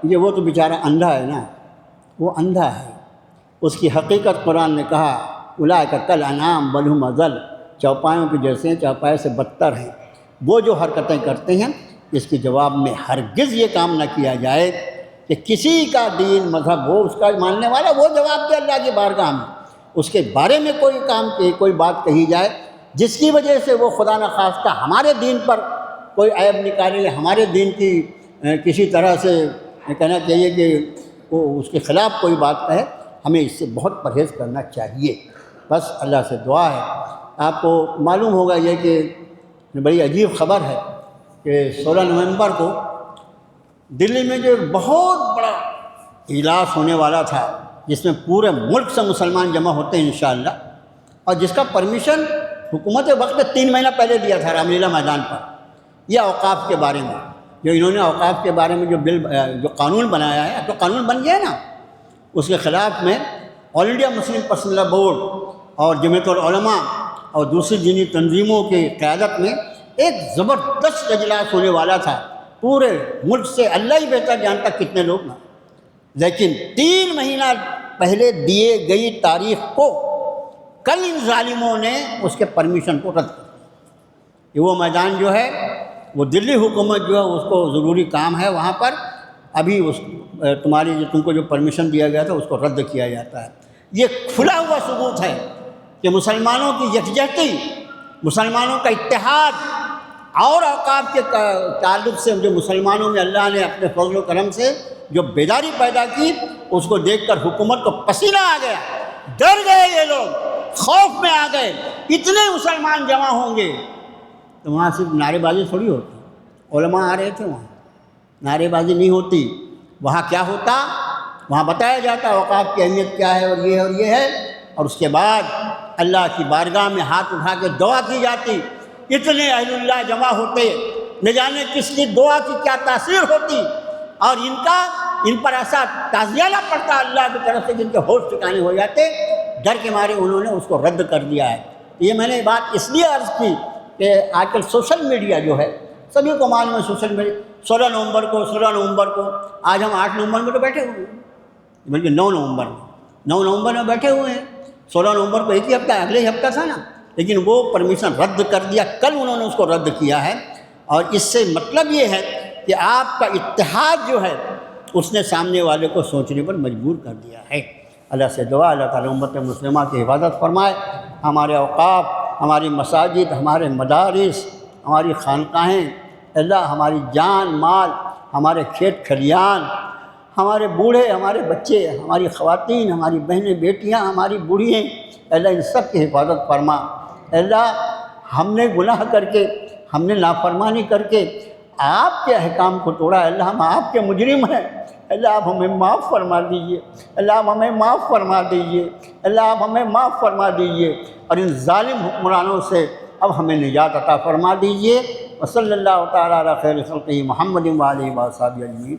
یہ وہ تو بیچارہ اندھا ہے نا، وہ اندھا ہے، اس کی حقیقت قرآن نے کہا اولئک کالانعام بل ھم اضل، چوپایوں کے جیسے ہیں، چوپائے سے بدتر ہیں۔ وہ جو حرکتیں کرتے ہیں اس کے جواب میں ہرگز یہ کام نہ کیا جائے کہ کسی کا دین مذہب ہو، اس کا ماننے والا وہ جواب دے اللہ کی بارگاہ میں، اس کے بارے میں کوئی بات کہی جائے جس کی وجہ سے وہ خدا نخواستہ ہمارے دین پر کوئی عیب نکالے یا ہمارے دین کی کسی طرح سے کہنا چاہیے کہ وہ اس کے خلاف کوئی بات کہے۔ ہمیں اس سے بہت پرہیز کرنا چاہیے۔ بس اللہ سے دعا ہے۔ آپ کو معلوم ہوگا یہ کہ بڑی عجیب خبر ہے کہ 16 نومبر کو دلی میں جو بہت بڑا اجلاس ہونے والا تھا جس میں پورے ملک سے مسلمان جمع ہوتے ہیں انشاءاللہ، اور جس کا پرمیشن حکومت وقت 3 مہینہ پہلے دیا تھا رام لیلا میدان پر، یہ اوقاف کے بارے میں، جو انہوں نے اوقاف کے بارے میں جو قانون بنایا ہے، اب تو قانون بن گیا نا، اس کے خلاف میں All India Muslim Personal Law Board اور جمعیت العلماء اور دوسری دینی تنظیموں کی قیادت میں ایک زبردست اجلاس ہونے والا تھا پورے ملک سے۔ اللہ ہی بہتر جانتا کتنے لوگ نا، لیکن 3 مہینہ پہلے دیے گئی تاریخ کو کل ان ظالموں نے اس کے پرمیشن کو رد کر دیا کہ وہ میدان جو ہے وہ دلی حکومت جو ہے اس کو ضروری کام ہے وہاں پر، ابھی تم کو جو پرمیشن دیا گیا تھا اس کو رد کیا جاتا ہے۔ یہ کھلا ہوا ثبوت ہے کہ مسلمانوں کی یکجہتی، مسلمانوں کا اتحاد اور اوقاف کے تعلق سے جو مسلمانوں میں اللہ نے اپنے فضل و کرم سے جو بیداری پیدا کی، اس کو دیکھ کر حکومت کو پسینہ آ گیا، ڈر گئے یہ لوگ، خوف میں آ گئے۔ اتنے مسلمان جمع ہوں گے تو وہاں صرف نعرے بازی تھوڑی ہوتی، علماء آ رہے تھے، وہاں نعرے بازی نہیں ہوتی، وہاں کیا ہوتا، وہاں بتایا جاتا اوقاف کی اہمیت کیا ہے اور یہ ہے، اور اس کے بعد اللہ کی بارگاہ میں ہاتھ اٹھا کے دعا کی جاتی، اتنے اہل اللہ جمع ہوتے، نہ جانے کس کی دعا کی کیا تاثیر ہوتی، اور ان پر ایسا تعزیہ پڑتا اللہ کی طرف سے جن کے ہوش ٹھکانے ہو جاتے، ڈر کے مارے انہوں نے اس کو رد کر دیا ہے۔ یہ میں نے بات اس لیے عرض کی کہ آج کل سوشل میڈیا جو ہے، سبھی کو معلوم ہے سوشل میڈیا، 16 نومبر کو آج ہم 8 نومبر میں تو بیٹھے ہوئے ہیں، بلکہ 9 نومبر میں بیٹھے ہوئے ہیں۔ 16 نومبر کو ایک ہی ہفتہ، اگلے ہی ہفتہ تھا نا، لیکن وہ پرمیشن رد کر دیا، کل انہوں نے اس کو رد کیا ہے۔ اور اس سے مطلب یہ ہے کہ آپ کا اتحاد جو ہے اس نے سامنے والے کو سوچنے پر مجبور کر دیا ہے۔ اللہ سے دعا اللہ تعالیٰ امت مسلمہ کی حفاظت فرمائے، ہمارے اوقاف، ہماری مساجد، ہمارے مدارس، ہماری خانقاہیں، اللہ ہماری جان مال، ہمارے کھیت کھلیان، ہمارے بوڑھے، ہمارے بچے، ہماری خواتین، ہماری بہنیں بیٹیاں، ہماری بوڑھیاں، اللہ ان سب کی حفاظت فرما۔ اللہ ہم نے گناہ کر کے، ہم نے نافرمانی کر کے آپ کے احکام کو توڑا، اللہ ہم آپ کے مجرم ہیں، اللہ آپ ہمیں معاف فرما دیجئے، اللہ آپ ہمیں معاف فرما دیجئے، اللہ آپ ہمیں معاف فرما دیجئے، اور ان ظالم حکمرانوں سے اب ہمیں نجات عطا فرما دیجئے۔ وصلی اللہ تعالیٰ علی خیر خلقہ محمد و آلہ و صحبہ اجمعین۔